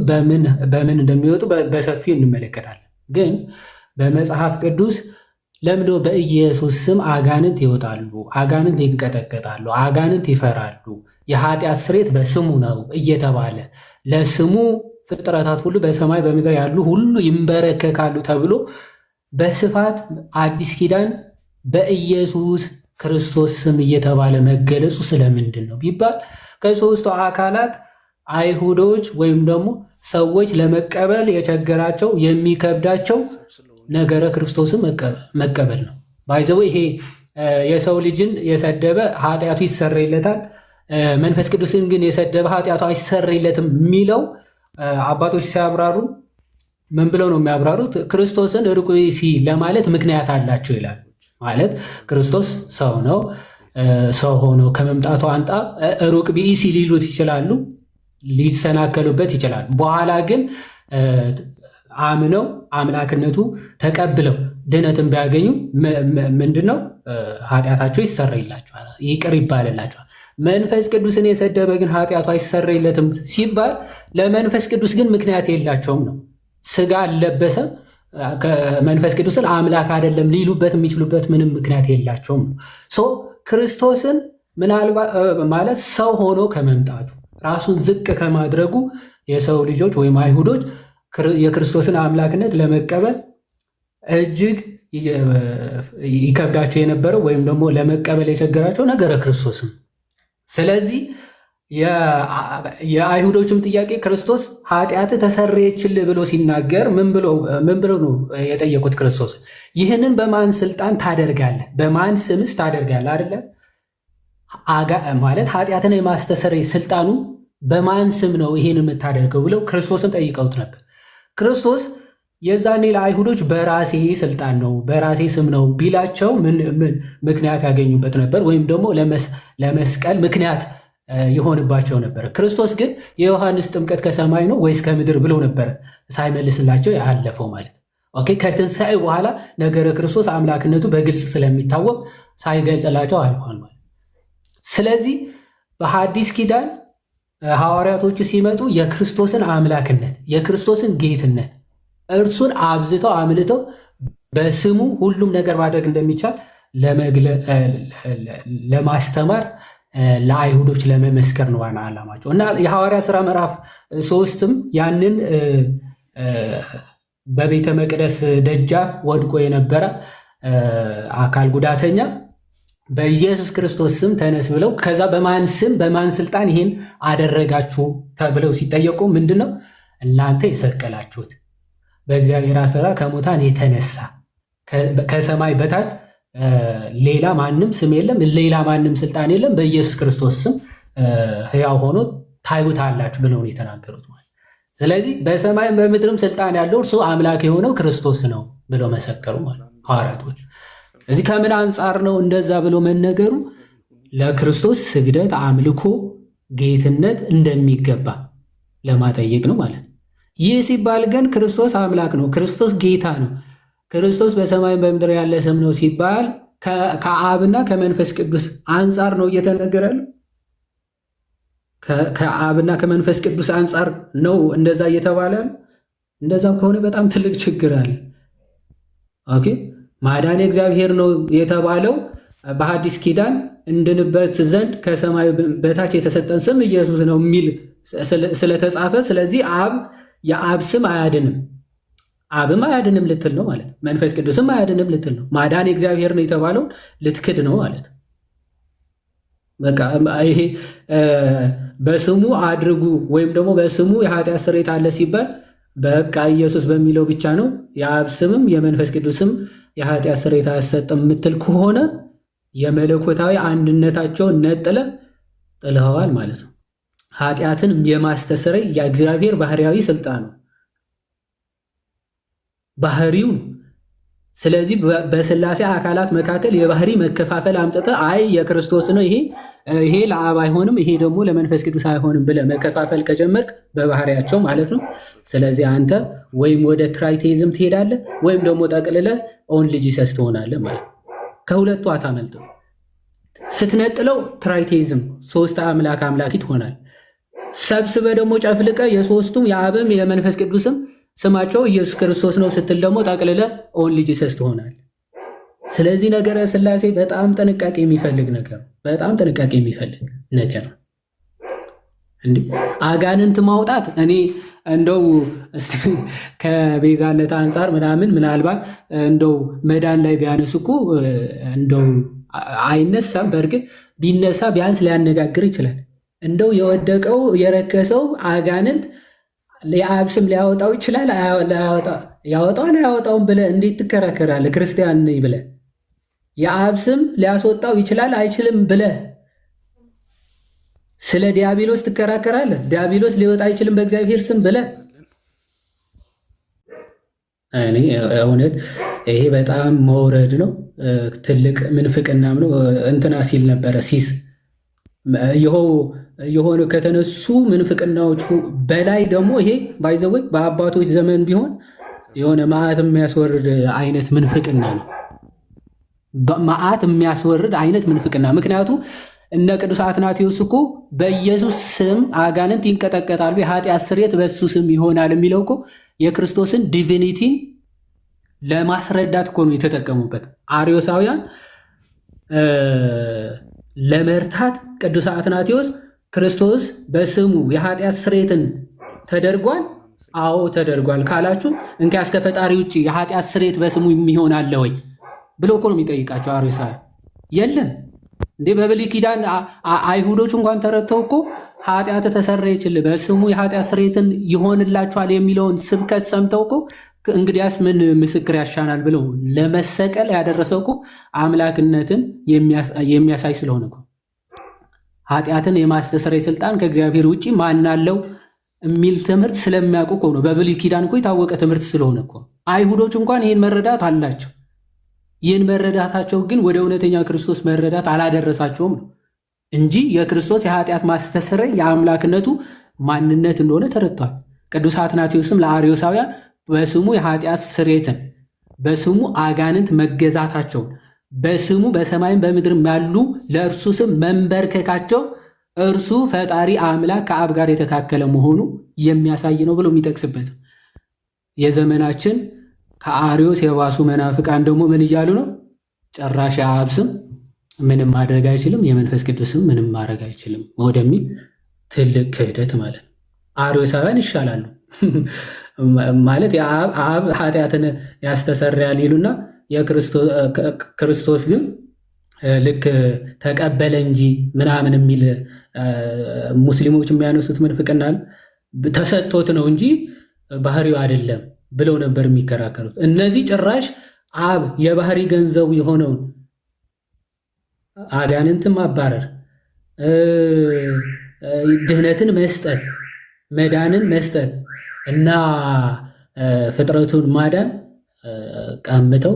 በምን እንደሚወጡ በሰፊው እንመለከታለን። ግን በመጽሐፍ ቅዱስ ለምዶ በኢየሱስ ስም አጋንንት ይወጣሉ፣ አጋንንት ይንቀጠቀጣሉ፣ አጋንንት ይፈራሉ፣ የኃጢአት ስርየት በስሙ ነው እየተባለ ለስሙ ፍጥረታት ሁሉ በሰማይ በምድር ያሉ ሁሉ ይንበረከካሉ ተብሎ በስፋት አዲስ ኪዳን በኢየሱስ ክርስቶስ ስም እየተባለ መገለጹ ስለምንድን ነው ቢባል ከሦስቱ አካላት አይሁዶች ወይም ደግሞ ሰዎች ለመቀበል የቸገራቸው የሚከብዳቸው ነገረ ክርስቶስን መቀበል ነው። ባይዘው ይሄ የሰው ልጅን የሰደበ ኃጢአቱ ይሰረይለታል፣ መንፈስ ቅዱስን ግን የሰደበ ኃጢአቱ አይሰረይለትም የሚለው አባቶች ሲያብራሩ ምን ብለው ነው የሚያብራሩት? ክርስቶስን ሩቅ ብእሲ ለማለት ምክንያት አላቸው ይላል። ማለት ክርስቶስ ሰው ነው። ሰው ሆኖ ከመምጣቱ አንጻር ሩቅ ብእሲ ሊሉት ይችላሉ፣ ሊሰናከሉበት ይችላል። በኋላ ግን አምነው አምላክነቱ ተቀብለው ድነትን ቢያገኙ ምንድነው ኃጢአታቸው ይሰረይላቸዋል፣ ይቅር ይባልላቸዋል። መንፈስ ቅዱስን የሰደበ ግን ኃጢአቱ አይሰረይለትም ሲባል ለመንፈስ ቅዱስ ግን ምክንያት የላቸውም ነው። ስጋ አልለበሰም፣ መንፈስ ቅዱስን አምላክ አይደለም ሊሉበት የሚችሉበት ምንም ምክንያት የላቸውም ነው። ክርስቶስን ምናልባት ማለት ሰው ሆኖ ከመምጣቱ ራሱን ዝቅ ከማድረጉ የሰው ልጆች ወይም አይሁዶች የክርስቶስን አምላክነት ለመቀበል እጅግ ይከብዳቸው የነበረው ወይም ደግሞ ለመቀበል የቸገራቸው ነገረ ክርስቶስም። ስለዚህ የአይሁዶችም ጥያቄ ክርስቶስ ኃጢአት ተሰረየችልህ ብሎ ሲናገር ምን ብሎ ነው የጠየቁት? ክርስቶስ ይህንን በማን ስልጣን ታደርጋለህ? በማን ስምስ ታደርጋለህ? አይደለ ማለት ኃጢአትን የማስተሰረይ ስልጣኑ በማን ስም ነው ይህን የምታደርገው ብለው ክርስቶስን ጠይቀውት ነበር። ክርስቶስ የዛኔ ለአይሁዶች በራሴ ስልጣን ነው በራሴ ስም ነው ቢላቸው ምን ምክንያት ያገኙበት ነበር? ወይም ደግሞ ለመስቀል ምክንያት ይሆንባቸው ነበር። ክርስቶስ ግን የዮሐንስ ጥምቀት ከሰማይ ነው ወይስ ከምድር ብሎ ነበር ሳይመልስላቸው ያለፈው ማለት ነው። ኦኬ ከትንሣኤ በኋላ ነገረ ክርስቶስ አምላክነቱ በግልጽ ስለሚታወቅ ሳይገልጽላቸው አልፏል ማለት። ስለዚህ በሐዲስ ኪዳን ሐዋርያቶቹ ሲመጡ የክርስቶስን አምላክነት የክርስቶስን ጌትነት እርሱን አብዝተው አምልተው በስሙ ሁሉም ነገር ማድረግ እንደሚቻል ለማስተማር ለአይሁዶች ለመመስከር ነው ዋና ዓላማቸው። እና የሐዋርያ ሥራ ምዕራፍ 3ም ያንን በቤተ መቅደስ ደጃፍ ወድቆ የነበረ አካል ጉዳተኛ በኢየሱስ ክርስቶስ ስም ተነስ ብለው ከዛ በማን ስም በማን ስልጣን ይህን አደረጋችሁ ተብለው ሲጠየቁ ምንድነው እናንተ የሰቀላችሁት በእግዚአብሔር ሥራ ከሙታን የተነሳ ከሰማይ በታች ሌላ ማንም ስም የለም፣ ሌላ ማንም ስልጣን የለም፣ በኢየሱስ ክርስቶስ ስም ሕያው ሆኖ ታዩታላችሁ ብለው ነው የተናገሩት ማለት። ስለዚህ በሰማይም በምድርም ስልጣን ያለው እርሱ አምላክ የሆነው ክርስቶስ ነው ብለው መሰከሩ ማለት ሐዋርያቶች። እዚህ ከምን አንጻር ነው እንደዛ ብሎ መነገሩ? ለክርስቶስ ስግደት፣ አምልኮ፣ ጌትነት እንደሚገባ ለማጠየቅ ነው ማለት። ይህ ሲባል ግን ክርስቶስ አምላክ ነው፣ ክርስቶስ ጌታ ነው፣ ክርስቶስ በሰማይ በምድር ያለ ስም ነው ሲባል ከአብና ከመንፈስ ቅዱስ አንጻር ነው እየተነገረ ያለው። ከአብና ከመንፈስ ቅዱስ አንጻር ነው እንደዛ እየተባለ ያለው። እንደዛም ከሆነ በጣም ትልቅ ችግር አለ። ኦኬ ማዳን እግዚአብሔር ነው የተባለው በሐዲስ ኪዳን እንድንበት ዘንድ ከሰማይ በታች የተሰጠን ስም ኢየሱስ ነው የሚል ስለተጻፈ፣ ስለዚህ የአብ ስም አያድንም፣ አብም አያድንም ልትል ነው ማለት። መንፈስ ቅዱስም አያድንም ልትል ነው። ማዳን እግዚአብሔር ነው የተባለው ልትክድ ነው ማለት። በቃ ይሄ በስሙ አድርጉ ወይም ደግሞ በስሙ የኃጢአት ስርየት አለ ሲባል በቃ ኢየሱስ በሚለው ብቻ ነው የአብ ስምም የመንፈስ ቅዱስም የኃጢአት ስርየት አያሰጥም የምትል ከሆነ የመለኮታዊ አንድነታቸውን ጥለኸዋል ማለት ነው። ኃጢአትን የማስተሰረይ የእግዚአብሔር ባህሪያዊ ስልጣን ነው፣ ባህሪው ነው። ስለዚህ በስላሴ አካላት መካከል የባህሪ መከፋፈል አምጥተህ አይ የክርስቶስ ነው ይሄ ለአብ አይሆንም ይሄ ደግሞ ለመንፈስ ቅዱስ አይሆንም ብለህ መከፋፈል ከጀመርክ በባህሪያቸው ማለት ነው። ስለዚህ አንተ ወይም ወደ ትራይቴዝም ትሄዳለህ ወይም ደግሞ ጠቅልለህ ኦንሊ ጂሰስ ትሆናለህ ማለት ነው። ከሁለቱ አታመልጥም። ስትነጥለው ትራይቴዝም ሶስት አምላክ አምላኪ ትሆናል። ሰብስበ ደግሞ ጨፍልቀ የሶስቱም የአብም የመንፈስ ቅዱስም ስማቸው ኢየሱስ ክርስቶስ ነው ስትል ደግሞ ጠቅልለ ኦንሊ ጂሰስ ትሆናል። ስለዚህ ነገረ ሥላሴ በጣም ጥንቃቄ የሚፈልግ ነገር፣ በጣም ጥንቃቄ የሚፈልግ ነገር። እንዴ አጋንንት ማውጣት እኔ እንደው ከቤዛነት አንጻር ምናልባት እንደው መዳን ላይ ቢያነሱኩ እንደው አይነሳም። በእርግጥ ቢነሳ ቢያንስ ሊያነጋግር ይችላል። እንደው የወደቀው የረከሰው አጋንንት የአብ ስም ሊያወጣው ይችላል። ያወጣው አያወጣውም ብለህ እንዴት ትከራከራለህ? ክርስቲያን ነኝ ብለህ የአብ ስም ሊያስወጣው ይችላል አይችልም ብለህ ስለ ዲያብሎስ ትከራከራለህ? ዲያብሎስ ሊወጣ አይችልም በእግዚአብሔር ስም ብለህ። እኔ እውነት ይሄ በጣም መውረድ ነው፣ ትልቅ ምንፍቅናም ነው። እንትና ሲል ነበረ ሲስ የሆኑ ከተነሱ ምንፍቅናዎቹ በላይ ደግሞ ይሄ ባይዘወይ በአባቶች ዘመን ቢሆን የሆነ መዓት የሚያስወርድ አይነት ምንፍቅና ነው። መዓት የሚያስወርድ አይነት ምንፍቅና። ምክንያቱ እነ ቅዱስ አትናቴዎስ እኮ በኢየሱስ ስም አጋንንት ይንቀጠቀጣሉ፣ የኃጢአት ስርየት በሱ ስም ይሆናል የሚለው እኮ የክርስቶስን ዲቪኒቲን ለማስረዳት እኮ ነው የተጠቀሙበት። አርዮሳውያን ለመርታት ቅዱስ አትናቴዎስ ክርስቶስ በስሙ የኃጢአት ስርየትን ተደርጓል፣ አዎ ተደርጓል ካላችሁ እንኪያስ ከፈጣሪ ውጭ የኃጢአት ስርየት በስሙ የሚሆን አለ ወይ ብሎ እኮ ነው የሚጠይቃቸው አርዮሳውያን። የለም እንዴ በብሉይ ኪዳን አይሁዶች እንኳን ተረድተው እኮ ኃጢአት ተሰረየችል በስሙ የኃጢአት ስርየትን ይሆንላችኋል የሚለውን ስብከት ሰምተው እኮ እንግዲያስ ምን ምስክር ያሻናል ብለው ለመሰቀል ያደረሰው እኮ አምላክነትን የሚያሳይ ስለሆነ እኮ ኃጢአትን የማስተሰረይ ስልጣን ከእግዚአብሔር ውጭ ማናለው የሚል ትምህርት ስለሚያውቁ እኮ ነው። በብሉይ ኪዳን እኮ የታወቀ ትምህርት ስለሆነ እኮ አይሁዶች እንኳን ይህን መረዳት አላቸው። ይህን መረዳታቸው ግን ወደ እውነተኛ ክርስቶስ መረዳት አላደረሳቸውም ነው እንጂ የክርስቶስ የኃጢአት ማስተሰረይ የአምላክነቱ ማንነት እንደሆነ ተረድቷል። ቅዱስ አትናቴዎስም ለአርዮሳውያን በስሙ የኃጢአት ስርየትን በስሙ አጋንንት መገዛታቸውን በስሙ በሰማይም በምድርም ያሉ ለእርሱ ስም መንበርከካቸው እርሱ ፈጣሪ አምላክ ከአብ ጋር የተካከለ መሆኑ የሚያሳይ ነው ብሎ የሚጠቅስበት የዘመናችን ከአርዮስ የባሱ መናፍቃን ደግሞ ምን እያሉ ነው? ጭራሽ የአብ ስም ምንም ማድረግ አይችልም፣ የመንፈስ ቅዱስም ምንም ማድረግ አይችልም ወደሚል ትልቅ ክህደት ማለት ነው። አርዮሳውያን ይሻላሉ ማለት የአብ ኃጢአትን ያስተሰርያል ይሉና ክርስቶስ ግን ልክ ተቀበለ እንጂ ምናምን የሚል ሙስሊሞች የሚያነሱት ምንፍቅና ተሰጥቶት ነው እንጂ ባህሪው አይደለም ብለው ነበር የሚከራከሩት። እነዚህ ጭራሽ አብ የባህሪ ገንዘቡ የሆነውን አጋንንትን ማባረር፣ ድህነትን መስጠት፣ መዳንን መስጠት እና ፍጥረቱን ማዳን ቀምተው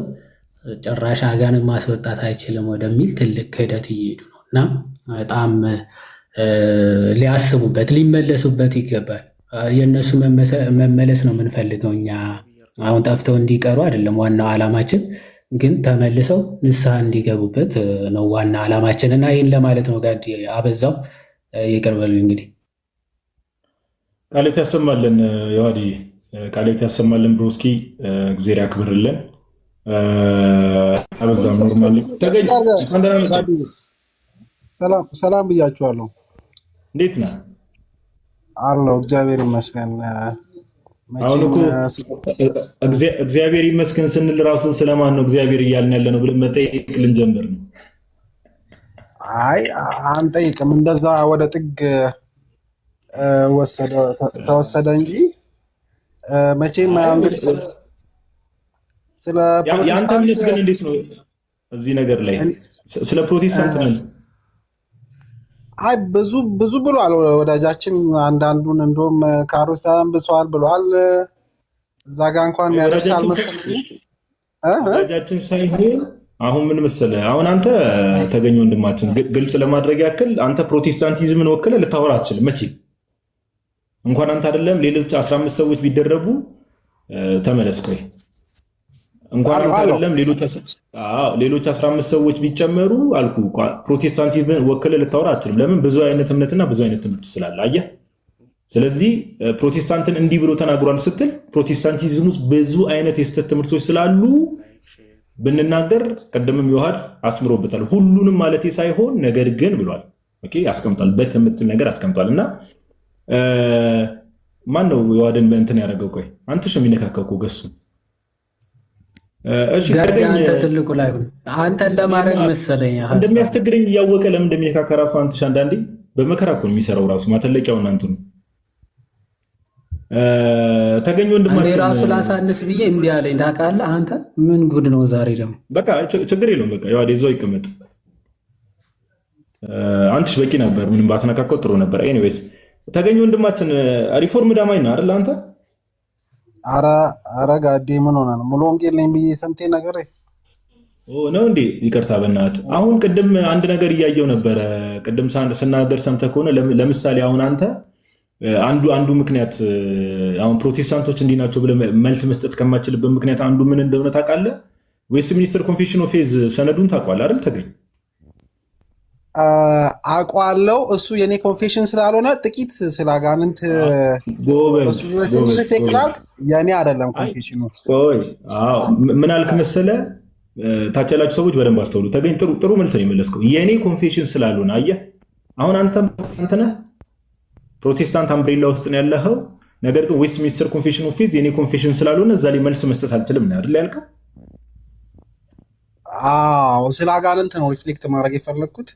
ጭራሽ አጋንን ማስወጣት አይችልም ወደሚል ትልቅ ክህደት እየሄዱ ነው እና በጣም ሊያስቡበት ሊመለሱበት ይገባል። የእነሱ መመለስ ነው የምንፈልገው እኛ። አሁን ጠፍተው እንዲቀሩ አይደለም ዋናው ዓላማችን፣ ግን ተመልሰው ንስሐ እንዲገቡበት ነው ዋና ዓላማችን እና ይህን ለማለት ነው። ጋድ አበዛው፣ ይቅር በሉኝ። እንግዲህ ቃሌት ያሰማልን፣ ዮሐዲ ቃሌት ያሰማልን። ብሮስኪ እግዜር ያክብርልን። አበዛው ኖርማሊ ተገኝ። ሰላም ብያችኋለሁ። እንዴት ነህ? አለው እግዚአብሔር ይመስገን። አሁን እኮ እግዚአብሔር ይመስገን ስንል ራሱ ስለማን ነው እግዚአብሔር እያልን ያለ ነው ብለን መጠየቅ ልንጀምር ነው። አይ አንጠይቅም፣ እንደዛ ወደ ጥግ ተወሰደ እንጂ መቼም እንግዲህ ስለ የአንተ እምነት ግን እንዴት ነው እዚህ ነገር ላይ ስለ ፕሮቴስታንት ነው? አይ ብዙ ብሏል ወዳጃችን። አንዳንዱን እንደውም ካሮሳን ብሷል ብሏል። እዛ ጋር እንኳን ያደርሳል መሰለኝ ወዳጃችን ሳይሆን አሁን ምን መሰለህ፣ አሁን አንተ ተገኘ ወንድማችን ግልጽ ለማድረግ ያክል አንተ ፕሮቴስታንቲዝምን ወክለህ ልታወራ አትችልም። መቼ እንኳን አንተ አይደለም ሌሎች 15 ሰዎች ቢደረቡ ተመለስ። ቆይ እንኳን አንተ አይደለም ሌሎች 15 ሰዎች ቢጨመሩ አልኩ ፕሮቴስታንቲዝምን ወክለህ ልታወራ አትችልም። ለምን? ብዙ አይነት እምነትና ብዙ አይነት ትምህርት ስላለ። አየህ ስለዚህ ፕሮቴስታንትን እንዲህ ብሎ ተናግሯል ስትል ፕሮቴስታንቲዝም ውስጥ ብዙ አይነት የስተት ትምህርቶች ስላሉ ብንናገር ቀደምም ዮሐድ አስምሮበታል። ሁሉንም ማለት ሳይሆን ነገር ግን ብሏል። ኦኬ ያስቀምጣል በትምትል ነገር አስቀምጧልና ማን ነው ዮሐድን በእንትን ያደረገው? ቆይ አንተሽ የሚነካከው ገሱ እሺ አንተ ትልቁ ላይ አንተ ለማድረግ መሰለኝ እንደሚያስቸግረኝ እያወቀ ለምን እንደሚነካካ ራሱ አንተሽ አንዳንዴ በመከራ እኮ ነው የሚሰራው ራሱ ማተለቂያውን አንተ ነው ተገኘ ወንድማችን ራሱ ላሳንስ ብዬ እንዴ አለኝ። ታውቃለህ አንተ ምን ጉድ ነው ዛሬ ደግሞ። በቃ ችግር የለውም በቃ ያው እዛው ይቀመጥ። አንተሽ በቂ ነበር ምንም ባትነካከው ጥሩ ነበር። ኤኒዌይስ ተገኘ ወንድማችን ሪፎርም ዳማኝ ነው አይደል አንተ? አረ ጋዴ ምን ሆነ ነው ሙሉ ወንጌል ነኝ ብዬ ስንቴ ነገር ነው እንዴ? ይቅርታ በእናትህ አሁን ቅድም አንድ ነገር እያየው ነበረ። ቅድም ስናገር ሰምተህ ከሆነ ለምሳሌ አሁን አንተ አንዱ ምክንያት አሁን ፕሮቴስታንቶች እንዲህ ናቸው ብለህ መልስ መስጠት ከማችልበት ምክንያት አንዱ ምን እንደሆነ ታውቃለህ? ዌስትሚኒስተር ኮንፌሽን ኦፍ ፌዝ ሰነዱን ታውቀዋለህ አይደል? ተገኝ አውቀዋለሁ። እሱ የኔ ኮንፌሽን ስላልሆነ ጥቂት ስላጋንንት እሱ ትንሽ ፌክላል የኔ አይደለም ኮንፌሽኑ። ምን አልክ መሰለህ? ታች ያላችሁ ሰዎች በደንብ አስተውሉ። ተገኝ ጥሩ መልስ ነው የመለስከው። የኔ ኮንፌሽን ስላልሆነ አየህ፣ አሁን አንተ ነህ ፕሮቴስታንት አምብሬላ ውስጥ ነው ያለኸው። ነገር ግን ዌስትሚኒስተር ኮንፌሽን ኦፍ ፌዝ የኔ ኮንፌሽን ስላልሆነ እዛ ላይ መልስ መስጠት አልችልም ነው አይደል ያልከው? ስለ አጋንንት ነው ሪፍሌክት ማድረግ የፈለግኩት።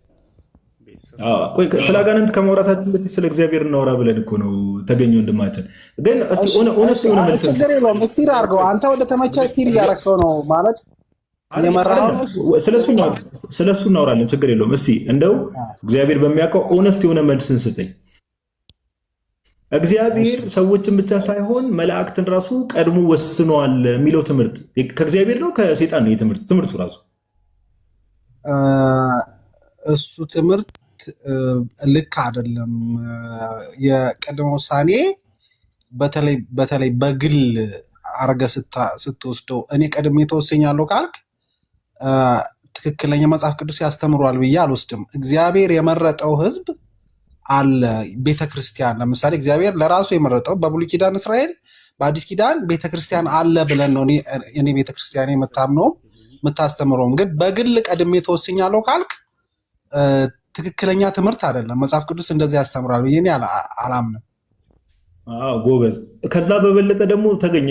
ስለ አጋንንት ከማውራታችን በፊት ስለ እግዚአብሔር እናወራ ብለን እኮ ነው ተገኘ ወንድማችን። ግን ችግር የለውም እስቲር አድርገው አንተ ወደ ተመቻ እስቲር እያረግፈው ነው ማለት ስለሱ እናወራለን። ችግር የለውም። እስቲ እንደው እግዚአብሔር በሚያውቀው ኦነስት የሆነ መልስን ስጠኝ። እግዚአብሔር ሰዎችን ብቻ ሳይሆን መላእክትን ራሱ ቀድሞ ወስኗል የሚለው ትምህርት ከእግዚአብሔር ነው ከሰይጣን ነው? ትምህርቱ ራሱ እሱ ትምህርት ልክ አይደለም። የቀድሞ ውሳኔ በተለይ በግል አርገ ስትወስደው እኔ ቀድሜ ተወሰኛለሁ ካልክ ትክክለኛ መጽሐፍ ቅዱስ ያስተምሯል ብዬ አልወስድም። እግዚአብሔር የመረጠው ህዝብ አለ። ቤተክርስቲያን ለምሳሌ እግዚአብሔር ለራሱ የመረጠው በብሉይ ኪዳን እስራኤል፣ በአዲስ ኪዳን ቤተክርስቲያን አለ ብለን ነው እኔ ቤተክርስቲያን የምታምነው የምታስተምረውም። ግን በግል ቀድሜ ተወስኛለሁ ካልክ ትክክለኛ ትምህርት አይደለም። መጽሐፍ ቅዱስ እንደዚህ ያስተምራል ብዬ እኔ አላምንም። ጎበዝ። ከዛ በበለጠ ደግሞ ተገኘ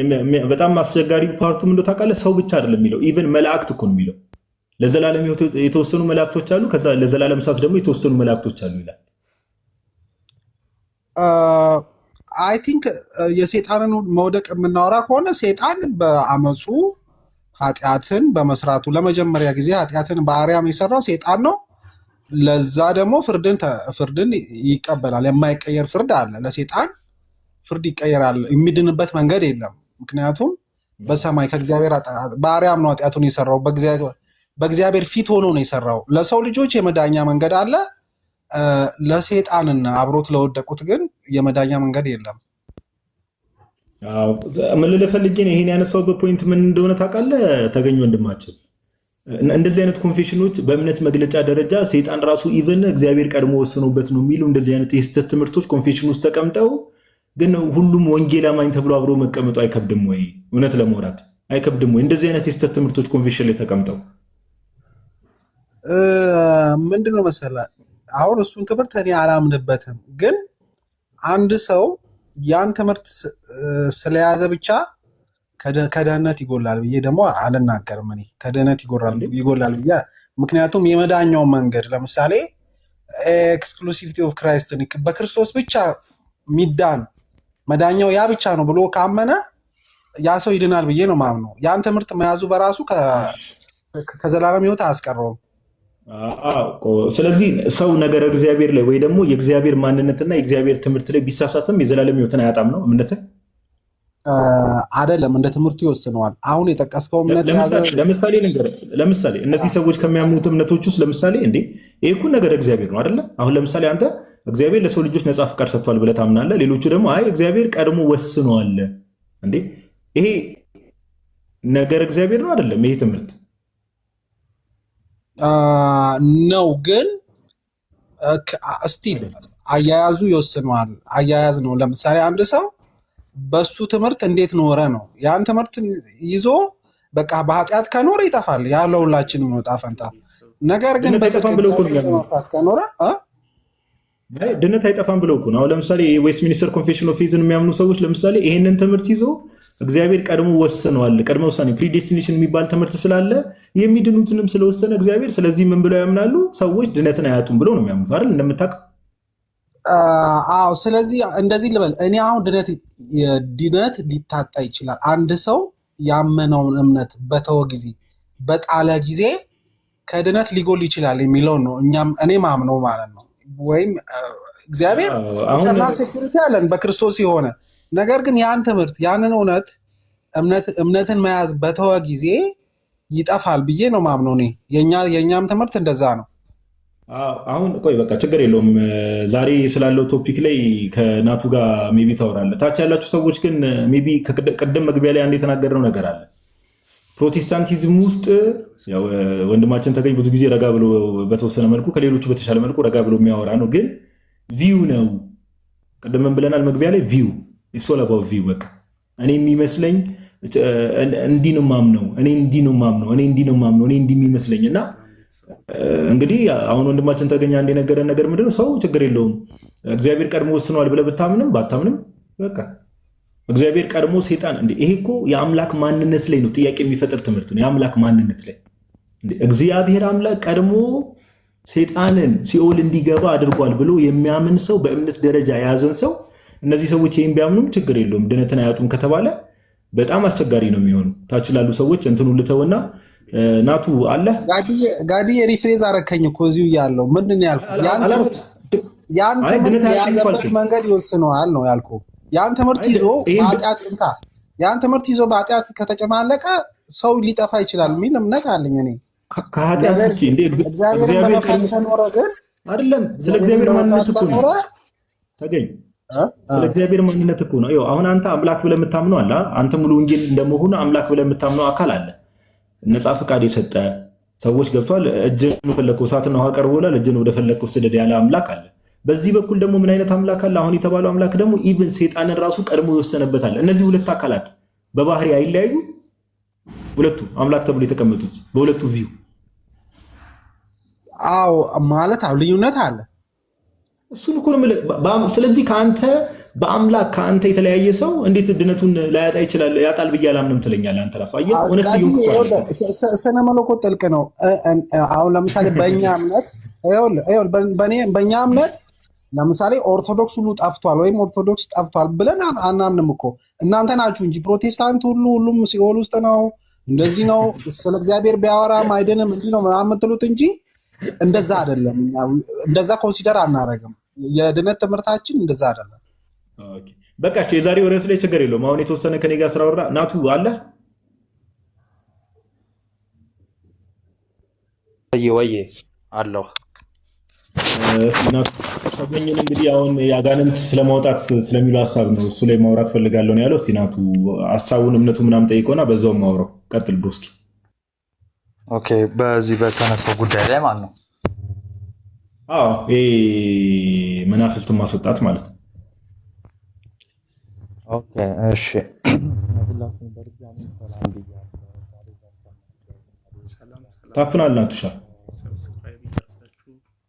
በጣም አስቸጋሪ ፓርቱ ምን እንደው ታውቃለህ? ሰው ብቻ አይደለም የሚለው ኢቭን መላእክት እኮ ነው የሚለው። ለዘላለም የተወሰኑ መላእክቶች አሉ፣ ከዛ ለዘላለም እሳት ደግሞ የተወሰኑ መላእክቶች አሉ ይላል። አይ ቲንክ የሰይጣንን መውደቅ የምናወራ ከሆነ ሰይጣን በአመፁ ኃጢአትን በመስራቱ ለመጀመሪያ ጊዜ ኃጢአትን በአርያም የሰራው ሰይጣን ነው። ለዛ ደግሞ ፍርድን ይቀበላል። የማይቀየር ፍርድ አለ። ለሰይጣን ፍርድ ይቀየራል። የሚድንበት መንገድ የለም። ምክንያቱም በሰማይ ከእግዚአብሔር በአርያም ነው ኃጢአቱን የሰራው። በእግዚአብሔር ፊት ሆኖ ነው የሰራው። ለሰው ልጆች የመዳኛ መንገድ አለ። ለሰይጣንና አብሮት ለወደቁት ግን የመዳኛ መንገድ የለም። ምን ልልህ ፈልጌ ነው ይሄን ያነሳውበት ፖይንት ምን እንደሆነ ታውቃለህ? ተገኘ ወንድማችን እንደዚህ አይነት ኮንፌሽኖች በእምነት መግለጫ ደረጃ ሰይጣን ራሱ ኢቭን እግዚአብሔር ቀድሞ ወስኖበት ነው የሚሉ እንደዚህ አይነት የስተት ትምህርቶች ኮንፌሽን ውስጥ ተቀምጠው ግን ሁሉም ወንጌል አማኝ ተብሎ አብሮ መቀመጡ አይከብድም ወይ? እውነት ለማውራት አይከብድም ወይ? እንደዚህ አይነት የስተት ትምህርቶች ኮንፌሽን ላይ ተቀምጠው ምንድነው መሰለህ አሁን እሱን ትምህርት እኔ አላምንበትም። ግን አንድ ሰው ያን ትምህርት ስለያዘ ብቻ ከደህንነት ይጎላል ብዬ ደግሞ አልናገርም። እኔ ከደህንነት ይጎላል ብዬ ምክንያቱም የመዳኛው መንገድ ለምሳሌ ኤክስክሉሲቪቲ ኦፍ ክራይስት በክርስቶስ ብቻ ሚዳን መዳኛው ያ ብቻ ነው ብሎ ካመነ ያ ሰው ይድናል ብዬ ነው ማምነው። ያን ትምህርት መያዙ በራሱ ከዘላለም ሕይወት አያስቀረውም። ስለዚህ ሰው ነገረ እግዚአብሔር ላይ ወይ ደግሞ የእግዚአብሔር ማንነትና የእግዚአብሔር ትምህርት ላይ ቢሳሳትም የዘላለም ሕይወትን አያጣም ነው እምነትህ? አይደለም፣ እንደ ትምህርቱ ይወስነዋል። አሁን የጠቀስከው እምነት ለምሳሌ እነዚህ ሰዎች ከሚያምኑት እምነቶች ውስጥ ለምሳሌ እንዴ ይሄ እኮ ነገረ እግዚአብሔር ነው አይደለ? አሁን ለምሳሌ አንተ እግዚአብሔር ለሰው ልጆች ነፃ ፍቃድ ሰጥቷል ብለህ ታምናለህ። ሌሎቹ ደግሞ አይ እግዚአብሔር ቀድሞ ወስኗል። እንዴ ይሄ ነገረ እግዚአብሔር ነው አይደለም? ይሄ ትምህርት ነው። ግን ስቲል አያያዙ ይወስነዋል። አያያዝ ነው። ለምሳሌ አንድ ሰው በሱ ትምህርት እንዴት ኖረ ነው። ያን ትምህርት ይዞ በቃ በኃጢአት ከኖረ ይጠፋል። ያ ለሁላችንም ነው ዕጣ ፈንታ። ነገር ግን በጽድቅ ከኖረ ድነት አይጠፋም ብለው እኮ ነው። አሁን ለምሳሌ ዌስትሚኒስተር ኮንፌሽን ኦፍ ፌዝን የሚያምኑ ሰዎች ለምሳሌ ይሄንን ትምህርት ይዞ እግዚአብሔር ቀድሞ ወስነዋል። ቀድሞ ውሳኔ ፕሪዴስቲኔሽን የሚባል ትምህርት ስላለ የሚድኑትንም ስለወሰነ እግዚአብሔር፣ ስለዚህ ምን ብለው ያምናሉ? ሰዎች ድነትን አያጡም ብለው ነው የሚያምኑት አይደል? እንደምታውቀው። አዎ። ስለዚህ እንደዚህ ልበል እኔ አሁን ድነት ሊታጣ ይችላል። አንድ ሰው ያመነውን እምነት በተወ ጊዜ በጣለ ጊዜ ከድነት ሊጎል ይችላል የሚለው ነው እኔ ማምነው ማለት ነው። ወይም እግዚአብሔር ኢተርናል ሴኩሪቲ አለን በክርስቶስ የሆነ ነገር ግን ያን ትምህርት ያንን እምነትን መያዝ በተወ ጊዜ ይጠፋል ብዬ ነው ማምነው እኔ። የኛም ትምህርት እንደዛ ነው። አሁን ቆይ በቃ ችግር የለውም። ዛሬ ስላለው ቶፒክ ላይ ከናቱ ጋር ሜቢ ታወራለህ። ታች ያላችሁ ሰዎች ግን ሜቢ ቅድም መግቢያ ላይ አንድ የተናገርነው ነገር አለ። ፕሮቴስታንቲዝም ውስጥ ያው ወንድማችን ተገኝ ብዙ ጊዜ ረጋ ብሎ በተወሰነ መልኩ ከሌሎቹ በተሻለ መልኩ ረጋ ብሎ የሚያወራ ነው። ግን ቪው ነው። ቅድም ብለናል መግቢያ ላይ ቪው ኢሶል አባውት ቪው። በቃ እኔ የሚመስለኝ እንዲህ ነው የማምነው፣ እኔ እንዲህ ነው የማምነው፣ እኔ እንዲህ ነው የማምነው፣ እኔ እንዲህ የሚመስለኝ እና እንግዲህ አሁን ወንድማችን ተገኛ አንድ የነገረን ነገር ምንድን ነው? ሰው ችግር የለውም እግዚአብሔር ቀድሞ ወስነዋል ብለህ ብታምንም ባታምንም በቃ እግዚአብሔር ቀድሞ ሴጣን ይሄ እኮ የአምላክ ማንነት ላይ ነው ጥያቄ የሚፈጥር ትምህርት ነው። የአምላክ ማንነት ላይ እግዚአብሔር አምላክ ቀድሞ ሴጣንን ሲኦል እንዲገባ አድርጓል ብሎ የሚያምን ሰው በእምነት ደረጃ የያዘን ሰው እነዚህ ሰዎች ይህን ቢያምኑም ችግር የለውም ድነትን አያጡም ከተባለ በጣም አስቸጋሪ ነው የሚሆኑ። ታች ላሉ ሰዎች እንትኑ ልተውና ናቱ አለ ጋዲ ሪፍሬዝ አረከኝ እኮ እዚሁ ያለው ምንድን ነው ያልኩት? ያን ትምህርት የያዘበት መንገድ ይወስነዋል ነው ያልኩት። ያን ትምህርት ይዞ በኃጢአት ከተጨማለቀ ሰው ሊጠፋ ይችላል የሚል እምነት አለኝ እኔ። እግዚአብሔርን በመፍራት ከኖረ ግን አይደለም። ስለ እግዚአብሔር ማንነት እኮ ነው ተገኝ። ስለ እግዚአብሔር ማንነት እኮ ነው። አሁን አንተ አምላክ ብለህ የምታምነው አለ። አንተ ሙሉ ወንጌል እንደመሆኑ አምላክ ብለህ የምታምነው አካል አለ። ነፃ ፈቃድ የሰጠ ሰዎች ገብቷል። እጅን ወደፈለከው እሳትና ውሃ ቀርቦላል፣ እጅን ወደፈለከው ስደድ ያለ አምላክ አለ። በዚህ በኩል ደግሞ ምን አይነት አምላክ አለ? አሁን የተባለው አምላክ ደግሞ ኢቭን ሰይጣንን ራሱ ቀድሞ ይወሰነበታል። እነዚህ ሁለት አካላት በባህሪ አይለያዩ። ሁለቱ አምላክ ተብሎ የተቀመጡት በሁለቱ ቪው አዎ ማለት ልዩነት አለ። እሱን እኮ ነው። ስለዚህ ከአንተ በአምላክ ከአንተ የተለያየ ሰው እንዴት ድነቱን ላያጣ ይችላል? ያጣል ብዬ አላምንም ትለኛለህ አንተ ራስህ። አየህ ስነ መለኮት ጥልቅ ነው። አሁን ለምሳሌ በእኛ እምነት ለምሳሌ ኦርቶዶክስ ሁሉ ጠፍቷል ወይም ኦርቶዶክስ ጠፍቷል ብለን አናምንም እኮ። እናንተ ናችሁ እንጂ ፕሮቴስታንት ሁሉም ሲኦል ውስጥ ነው እንደዚህ ነው ስለ እግዚአብሔር ቢያወራም አይደንም እንዲህ ነው የምትሉት እንጂ እንደዛ አይደለም። እንደዛ ኮንሲደር አናረግም። የድነት ትምህርታችን እንደዛ አይደለም። በቃ የዛሬው ርዕስ ላይ ችግር የለውም። አሁን የተወሰነ ከኔ ጋር ስራወራ ናቱ አለ ወይ አለው ናቱ ተገኘን። እንግዲህ አሁን ያጋንንት ስለማውጣት ስለሚሉ ሀሳብ ነው እሱ ላይ ማውራት ፈልጋለሁ ነው ያለው። እስቲ ናቱ ሀሳቡን እምነቱ ምናምን ጠይቆና በዛው ማውራው ቀጥል ብሮስኪ። ኦኬ በዚህ በተነሳው ጉዳይ ላይ ማለት ነው። አዎ ይሄ መናፍስትን ማስወጣት ማለት ነው። ኦኬ እሺ። ታፍናል ናቱሻ።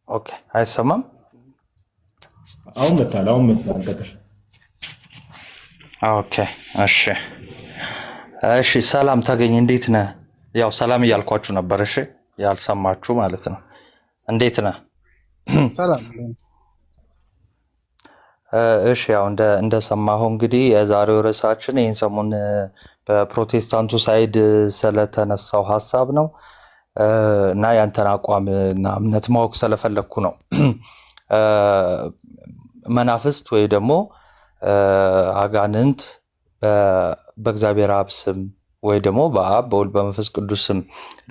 ኦኬ አይሰማም። አሁን መጣል ቀጥል። ኦኬ እሺ እሺ። ሰላም ታገኝ እንዴት ነህ? ያው ሰላም እያልኳችሁ ነበር። እሺ ያልሰማችሁ ማለት ነው። እንዴት ነህ? ሰላም። እሺ ያው እንደሰማኸው እንግዲህ የዛሬው ርዕሳችን ይህን ሰሞን በፕሮቴስታንቱ ሳይድ ስለተነሳው ሀሳብ ነው እና ያንተን አቋም እና እምነት ማወቅ ስለፈለግኩ ነው። መናፍስት ወይ ደግሞ አጋንንት በእግዚአብሔር አብ ስም ወይ ደግሞ በአብ በወልድ በመንፈስ ቅዱስ ስም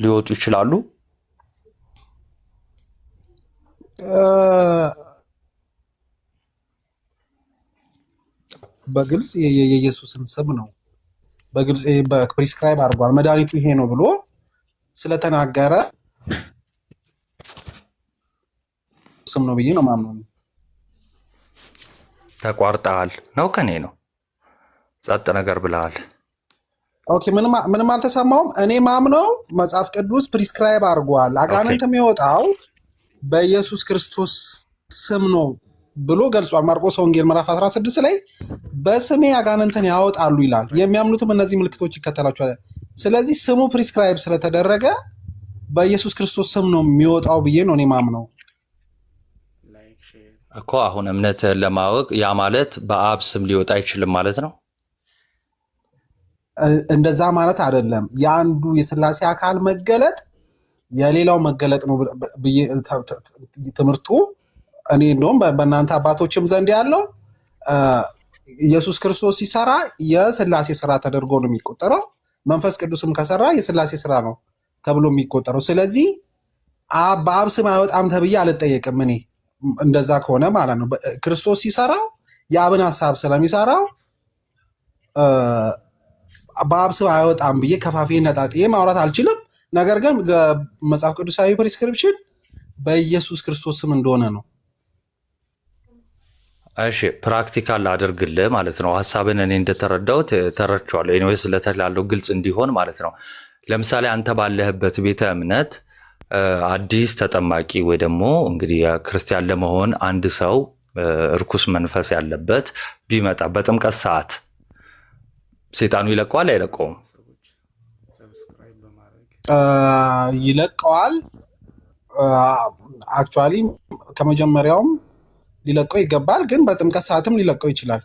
ሊወጡ ይችላሉ? በግልጽ የኢየሱስን ስም ነው በግልጽ ፕሪስክራይብ አድርጓል። መድኃኒቱ ይሄ ነው ብሎ ስለተናገረ ስም ነው ብዬ ነው ማምነው። ተቋርጠሃል ነው ከኔ ነው ጸጥ ነገር ብለሃል። ኦኬ ምንም አልተሰማውም። እኔ ማምነው መጽሐፍ ቅዱስ ፕሪስክራይብ አድርጓል። አጋንንት የሚወጣው በኢየሱስ ክርስቶስ ስም ነው ብሎ ገልጿል። ማርቆስ ወንጌል ምዕራፍ 16 ላይ በስሜ አጋንንትን ያወጣሉ ይላል። የሚያምኑትም እነዚህ ምልክቶች ይከተላቸዋል። ስለዚህ ስሙ ፕሪስክራይብ ስለተደረገ በኢየሱስ ክርስቶስ ስም ነው የሚወጣው ብዬ ነው እኔ ማምነው እኮ። አሁን እምነትህን ለማወቅ ያ ማለት በአብ ስም ሊወጣ አይችልም ማለት ነው? እንደዛ ማለት አይደለም። የአንዱ የሥላሴ አካል መገለጥ የሌላው መገለጥ ነው ብዬ ትምህርቱ እኔ እንደውም በእናንተ አባቶችም ዘንድ ያለው ኢየሱስ ክርስቶስ ሲሰራ የሥላሴ ስራ ተደርጎ ነው የሚቆጠረው። መንፈስ ቅዱስም ከሰራ የሥላሴ ስራ ነው ተብሎ የሚቆጠረው። ስለዚህ በአብ ስም አይወጣም ተብዬ አልጠየቅም እኔ እንደዛ ከሆነ ማለት ነው። ክርስቶስ ሲሰራው የአብን ሐሳብ ስለሚሰራው በአብ ስም አይወጣም ብዬ ከፋፌ ነጣጥዬ ማውራት አልችልም። ነገር ግን መጽሐፍ ቅዱሳዊ ፕሪስክሪፕሽን በኢየሱስ ክርስቶስ ስም እንደሆነ ነው። እሺ ፕራክቲካል አድርግልህ ማለት ነው። ሐሳብን እኔ እንደተረዳሁት ተረድቼዋለሁ። ኤኒዌይስ ለተላለው ግልጽ እንዲሆን ማለት ነው። ለምሳሌ አንተ ባለህበት ቤተ እምነት አዲስ ተጠማቂ ወይ ደግሞ እንግዲህ ክርስቲያን ለመሆን አንድ ሰው እርኩስ መንፈስ ያለበት ቢመጣ በጥምቀት ሰዓት ሰይጣኑ ይለቀዋል አይለቀውም? ይለቀዋል። አክቹዋሊ ከመጀመሪያውም ሊለቀው ይገባል፣ ግን በጥምቀት ሰዓትም ሊለቀው ይችላል።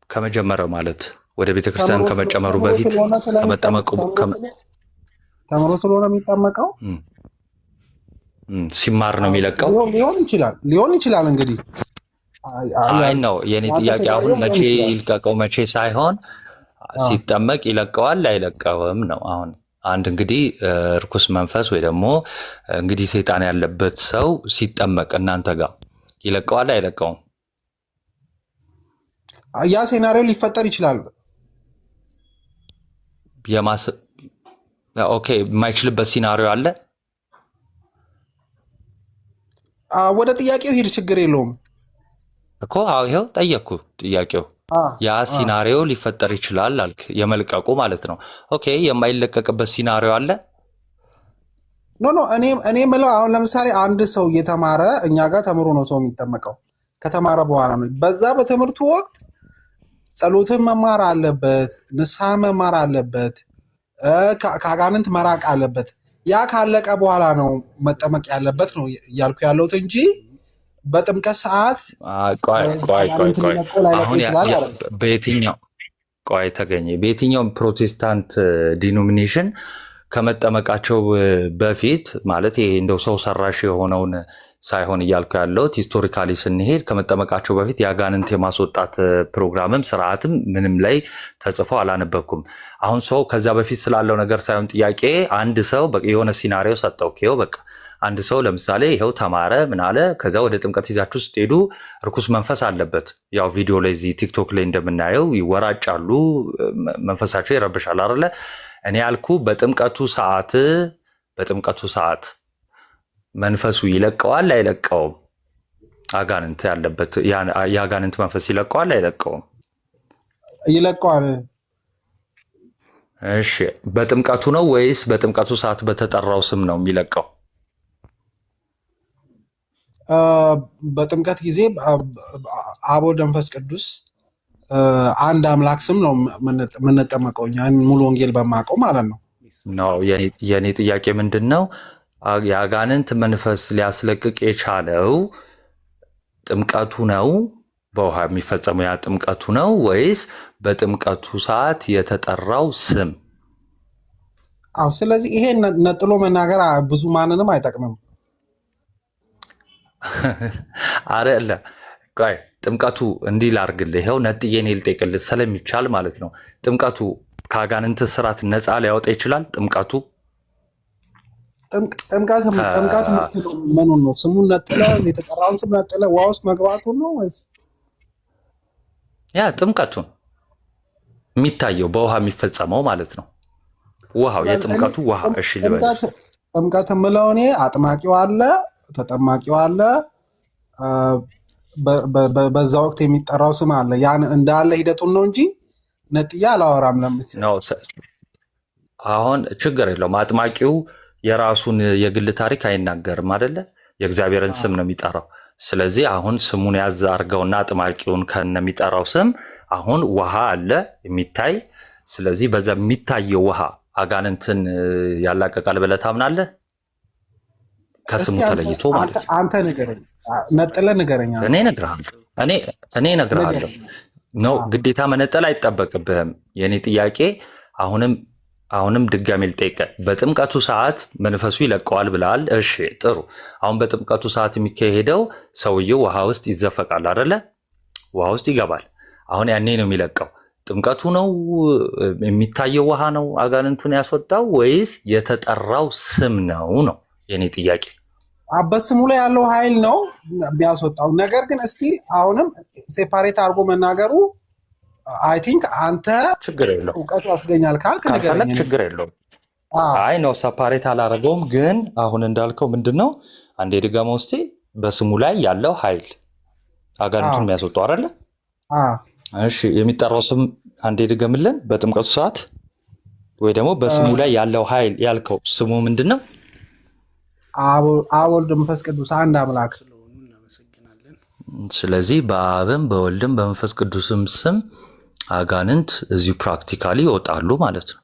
ከመጀመሪያው ማለት ወደ ቤተክርስቲያን ከመጨመሩ በፊት ከመጠመቁ ተምሮ ስለሆነ የሚጠመቀው ሲማር ነው የሚለቀው። ሊሆን ይችላል እንግዲህ አይ ነው የኔ ጥያቄ። አሁን መቼ ይልቀቀው መቼ ሳይሆን ሲጠመቅ ይለቀዋል አይለቀውም ነው። አሁን አንድ እንግዲህ እርኩስ መንፈስ ወይ ደግሞ እንግዲህ ሰይጣን ያለበት ሰው ሲጠመቅ እናንተ ጋር ይለቀዋል አይለቀውም? ያ ሴናሪዮ ሊፈጠር ይችላል። ኦኬ የማይችልበት ሲናሪዮ አለ? ወደ ጥያቄው ሂድ፣ ችግር የለውም እኮ። አዎ ይኸው ጠየቅኩ ጥያቄው። ያ ሲናሪዮ ሊፈጠር ይችላል አልክ፣ የመልቀቁ ማለት ነው። ኦኬ የማይለቀቅበት ሲናሪዮ አለ? ኖ እኔ ምለው አሁን ለምሳሌ አንድ ሰው እየተማረ እኛ ጋር ተምሮ ነው ሰው የሚጠመቀው። ከተማረ በኋላ ነው። በዛ በትምህርቱ ወቅት ጸሎትን መማር አለበት፣ ንስሐ መማር አለበት፣ ከአጋንንት መራቅ አለበት። ያ ካለቀ በኋላ ነው መጠመቅ ያለበት ነው እያልኩ ያለሁት እንጂ በጥምቀት ሰዓት በየትኛው ፕሮቴስታንት ዲኖሚኔሽን ከመጠመቃቸው በፊት ማለት ይሄ እንደው ሰው ሰራሽ የሆነውን ሳይሆን እያልኩ ያለሁት ሂስቶሪካሊ ስንሄድ ከመጠመቃቸው በፊት የአጋንንት የማስወጣት ፕሮግራምም ስርዓትም ምንም ላይ ተጽፎ አላነበብኩም። አሁን ሰው ከዛ በፊት ስላለው ነገር ሳይሆን ጥያቄ አንድ ሰው የሆነ ሲናሪዮ ሰጠው። በቃ አንድ ሰው ለምሳሌ ይኸው ተማረ ምን አለ፣ ከዛ ወደ ጥምቀት ይዛችሁ ስትሄዱ እርኩስ መንፈስ አለበት። ያው ቪዲዮ ላይ እዚህ ቲክቶክ ላይ እንደምናየው ይወራጫሉ፣ መንፈሳቸው ይረብሻል አይደለ? እኔ ያልኩ በጥምቀቱ ሰዓት መንፈሱ ይለቀዋል አይለቀውም? አጋንንት ያለበት የአጋንንት መንፈስ ይለቀዋል አይለቀውም? ይለቀዋል። እሺ በጥምቀቱ ነው ወይስ በጥምቀቱ ሰዓት በተጠራው ስም ነው የሚለቀው? በጥምቀት ጊዜ አብ ወልድ መንፈስ ቅዱስ አንድ አምላክ ስም ነው የምንጠመቀው እኛ ሙሉ ወንጌል በማውቀው ማለት ነው። የኔ ጥያቄ ምንድን ነው? የአጋንንት መንፈስ ሊያስለቅቅ የቻለው ጥምቀቱ ነው? በውሃ የሚፈጸመው ያ ጥምቀቱ ነው ወይስ በጥምቀቱ ሰዓት የተጠራው ስም? ስለዚህ ይሄ ነጥሎ መናገር ብዙ ማንንም አይጠቅምም። አረለ ቆይ ጥምቀቱ እንዲህ ላርግልህ፣ ይኸው ነጥዬ እኔ ልጠይቅልህ ስለሚቻል ማለት ነው። ጥምቀቱ ከአጋንንት ስራት ነፃ ሊያወጣ ይችላል? ጥምቀቱ ምኑን ነው? ስሙን ነጥለ የተጠራውን ስም ነጥለ ውሃ ውስጥ መግባቱን ነው ወይስ ያ ጥምቀቱን የሚታየው በውሃ የሚፈጸመው ማለት ነው? ውሃው የጥምቀቱ ውሃ። እሺ ጥምቀት የምለው እኔ አጥማቂው አለ፣ ተጠማቂው አለ፣ በዛ ወቅት የሚጠራው ስም አለ። ያን እንዳለ ሂደቱን ነው እንጂ ነጥያ አላወራም። ነው አሁን ችግር የለውም። አጥማቂው የራሱን የግል ታሪክ አይናገርም አይደለ? የእግዚአብሔርን ስም ነው የሚጠራው። ስለዚህ አሁን ስሙን ያዝ አድርገውና አጥማቂውን ከነሚጠራው ስም አሁን ውሃ አለ የሚታይ። ስለዚህ በዛ የሚታየው ውሃ አጋንንትን ያላቀቃል ብለህ ታምናለህ? ከስሙ ተለይቶ ማለት ነው። አንተ ንገረኝ፣ ነጥለህ ንገረኝ። እኔ እነግርሃለሁ ነው። ግዴታ መነጠል አይጠበቅብህም። የኔ ጥያቄ አሁንም ድጋሜ ልጠይቅህ። በጥምቀቱ ሰዓት መንፈሱ ይለቀዋል ብለሃል። እሺ ጥሩ። አሁን በጥምቀቱ ሰዓት የሚካሄደው ሰውየው ውሃ ውስጥ ይዘፈቃል አይደለ? ውሃ ውስጥ ይገባል። አሁን ያኔ ነው የሚለቀው። ጥምቀቱ ነው የሚታየው ውሃ ነው አጋንንቱን ያስወጣው ወይስ የተጠራው ስም ነው ነው የኔ ጥያቄ። በስሙ ላይ ያለው ኃይል ነው የሚያስወጣው። ነገር ግን እስቲ አሁንም ሴፓሬት አድርጎ መናገሩ አይ ቲንክ አንተ ችግር የለውም እውቀቱ ያስገኛል ካልክ ንገረኝ። ችግር የለውም። አይ ነው ሰፓሬት አላረገውም። ግን አሁን እንዳልከው ምንድነው አንዴ ድገመው እስቲ። በስሙ ላይ ያለው ኃይል አጋንንቱን የሚያስወጣው አይደለ? እሺ የሚጠራው ስም አንዴ ድገምልን። በጥምቀቱ ሰዓት ወይ ደግሞ በስሙ ላይ ያለው ኃይል ያልከው ስሙ ምንድነው? አብ ወልድ መንፈስ ቅዱስ አንድ አምላክ። ስለዚህ በአብም በወልድም በመንፈስ ቅዱስም ስም አጋንንት እዚሁ ፕራክቲካሊ ይወጣሉ ማለት ነው።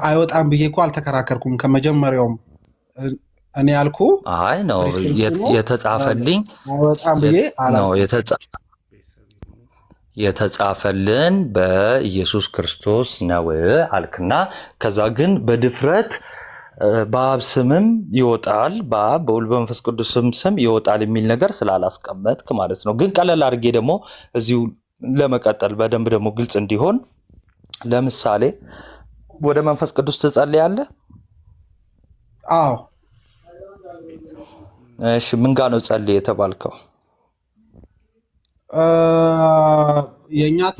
አይወጣም ብዬ እኮ አልተከራከርኩም ከመጀመሪያውም። እኔ ያልኩ አይ ነው የተጻፈልኝ አይወጣም ብዬ ነው የተጻፈልን በኢየሱስ ክርስቶስ ነው አልክና ከዛ ግን በድፍረት በአብ ስምም ይወጣል በአብ በወልድ በመንፈስ ቅዱስም ስም ይወጣል የሚል ነገር ስላላስቀመጥክ ማለት ነው። ግን ቀለል አድርጌ ደግሞ እዚሁ ለመቀጠል በደንብ ደግሞ ግልጽ እንዲሆን ለምሳሌ ወደ መንፈስ ቅዱስ ትጸልያለህ? አዎ። እሺ ምን ጋር ነው ጸልይ የተባልከው?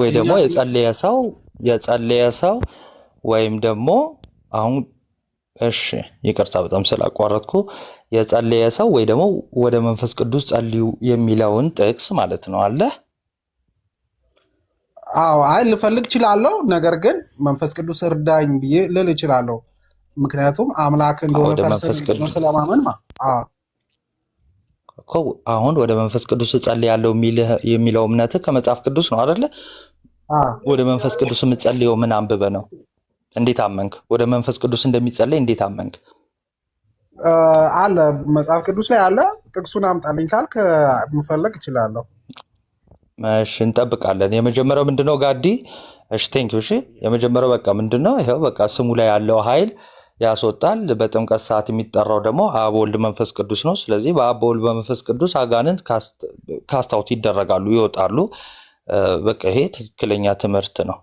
ወይ ደግሞ የጸለየ ሰው ወይም ደግሞ አሁን እሺ ይቅርታ በጣም ስላቋረጥኩ የጸለየ ሰው ወይ ደግሞ ወደ መንፈስ ቅዱስ ጸልዩ የሚለውን ጥቅስ ማለት ነው አለ? አዎ አይ ልፈልግ እችላለሁ። ነገር ግን መንፈስ ቅዱስ እርዳኝ ብዬ ልል እችላለሁ። ምክንያቱም አምላክ እንደሆነ ፐርሰን ስለማመን አሁን ወደ መንፈስ ቅዱስ ጸልያለሁ የሚለው እምነት ከመጽሐፍ ቅዱስ ነው አይደለ? ወደ መንፈስ ቅዱስ የምጸልየው ምን አንብበ ነው? እንዴት አመንክ? ወደ መንፈስ ቅዱስ እንደሚጸልይ እንዴት አመንክ? አለ መጽሐፍ ቅዱስ ላይ አለ። ጥቅሱን አምጣልኝ ካልክ መፈለግ እችላለሁ። እሺ እንጠብቃለን። የመጀመሪያው ምንድነው ጋዲ? እሺ ቴንክ ዩ። እሺ የመጀመሪያው በቃ ምንድነው? ይሄው በቃ ስሙ ላይ ያለው ኃይል ያስወጣል። በጥምቀት ሰዓት የሚጠራው ደግሞ አብ ወልድ መንፈስ ቅዱስ ነው። ስለዚህ በአብ ወልድ መንፈስ ቅዱስ አጋንንት ካስታውት ይደረጋሉ፣ ይወጣሉ። በቃ ይሄ ትክክለኛ ትምህርት ነው።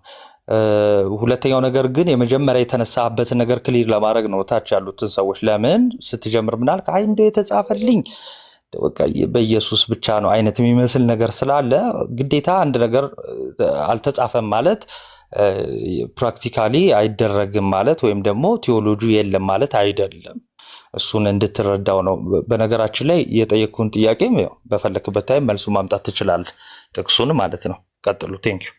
ሁለተኛው ነገር ግን የመጀመሪያ የተነሳበትን ነገር ክሊር ለማድረግ ነው። ታች ያሉትን ሰዎች ለምን ስትጀምር ምናልክ አይ እንደው የተጻፈልኝ በቃ በኢየሱስ ብቻ ነው አይነት የሚመስል ነገር ስላለ ግዴታ አንድ ነገር አልተጻፈም ማለት ፕራክቲካሊ አይደረግም ማለት ወይም ደግሞ ቲዮሎጂ የለም ማለት አይደለም። እሱን እንድትረዳው ነው። በነገራችን ላይ የጠየቅኩን ጥያቄም በፈለክበት ታይም መልሱ ማምጣት ትችላለህ፣ ጥቅሱን ማለት ነው። ቀጥሉ። ቴንክ ዩ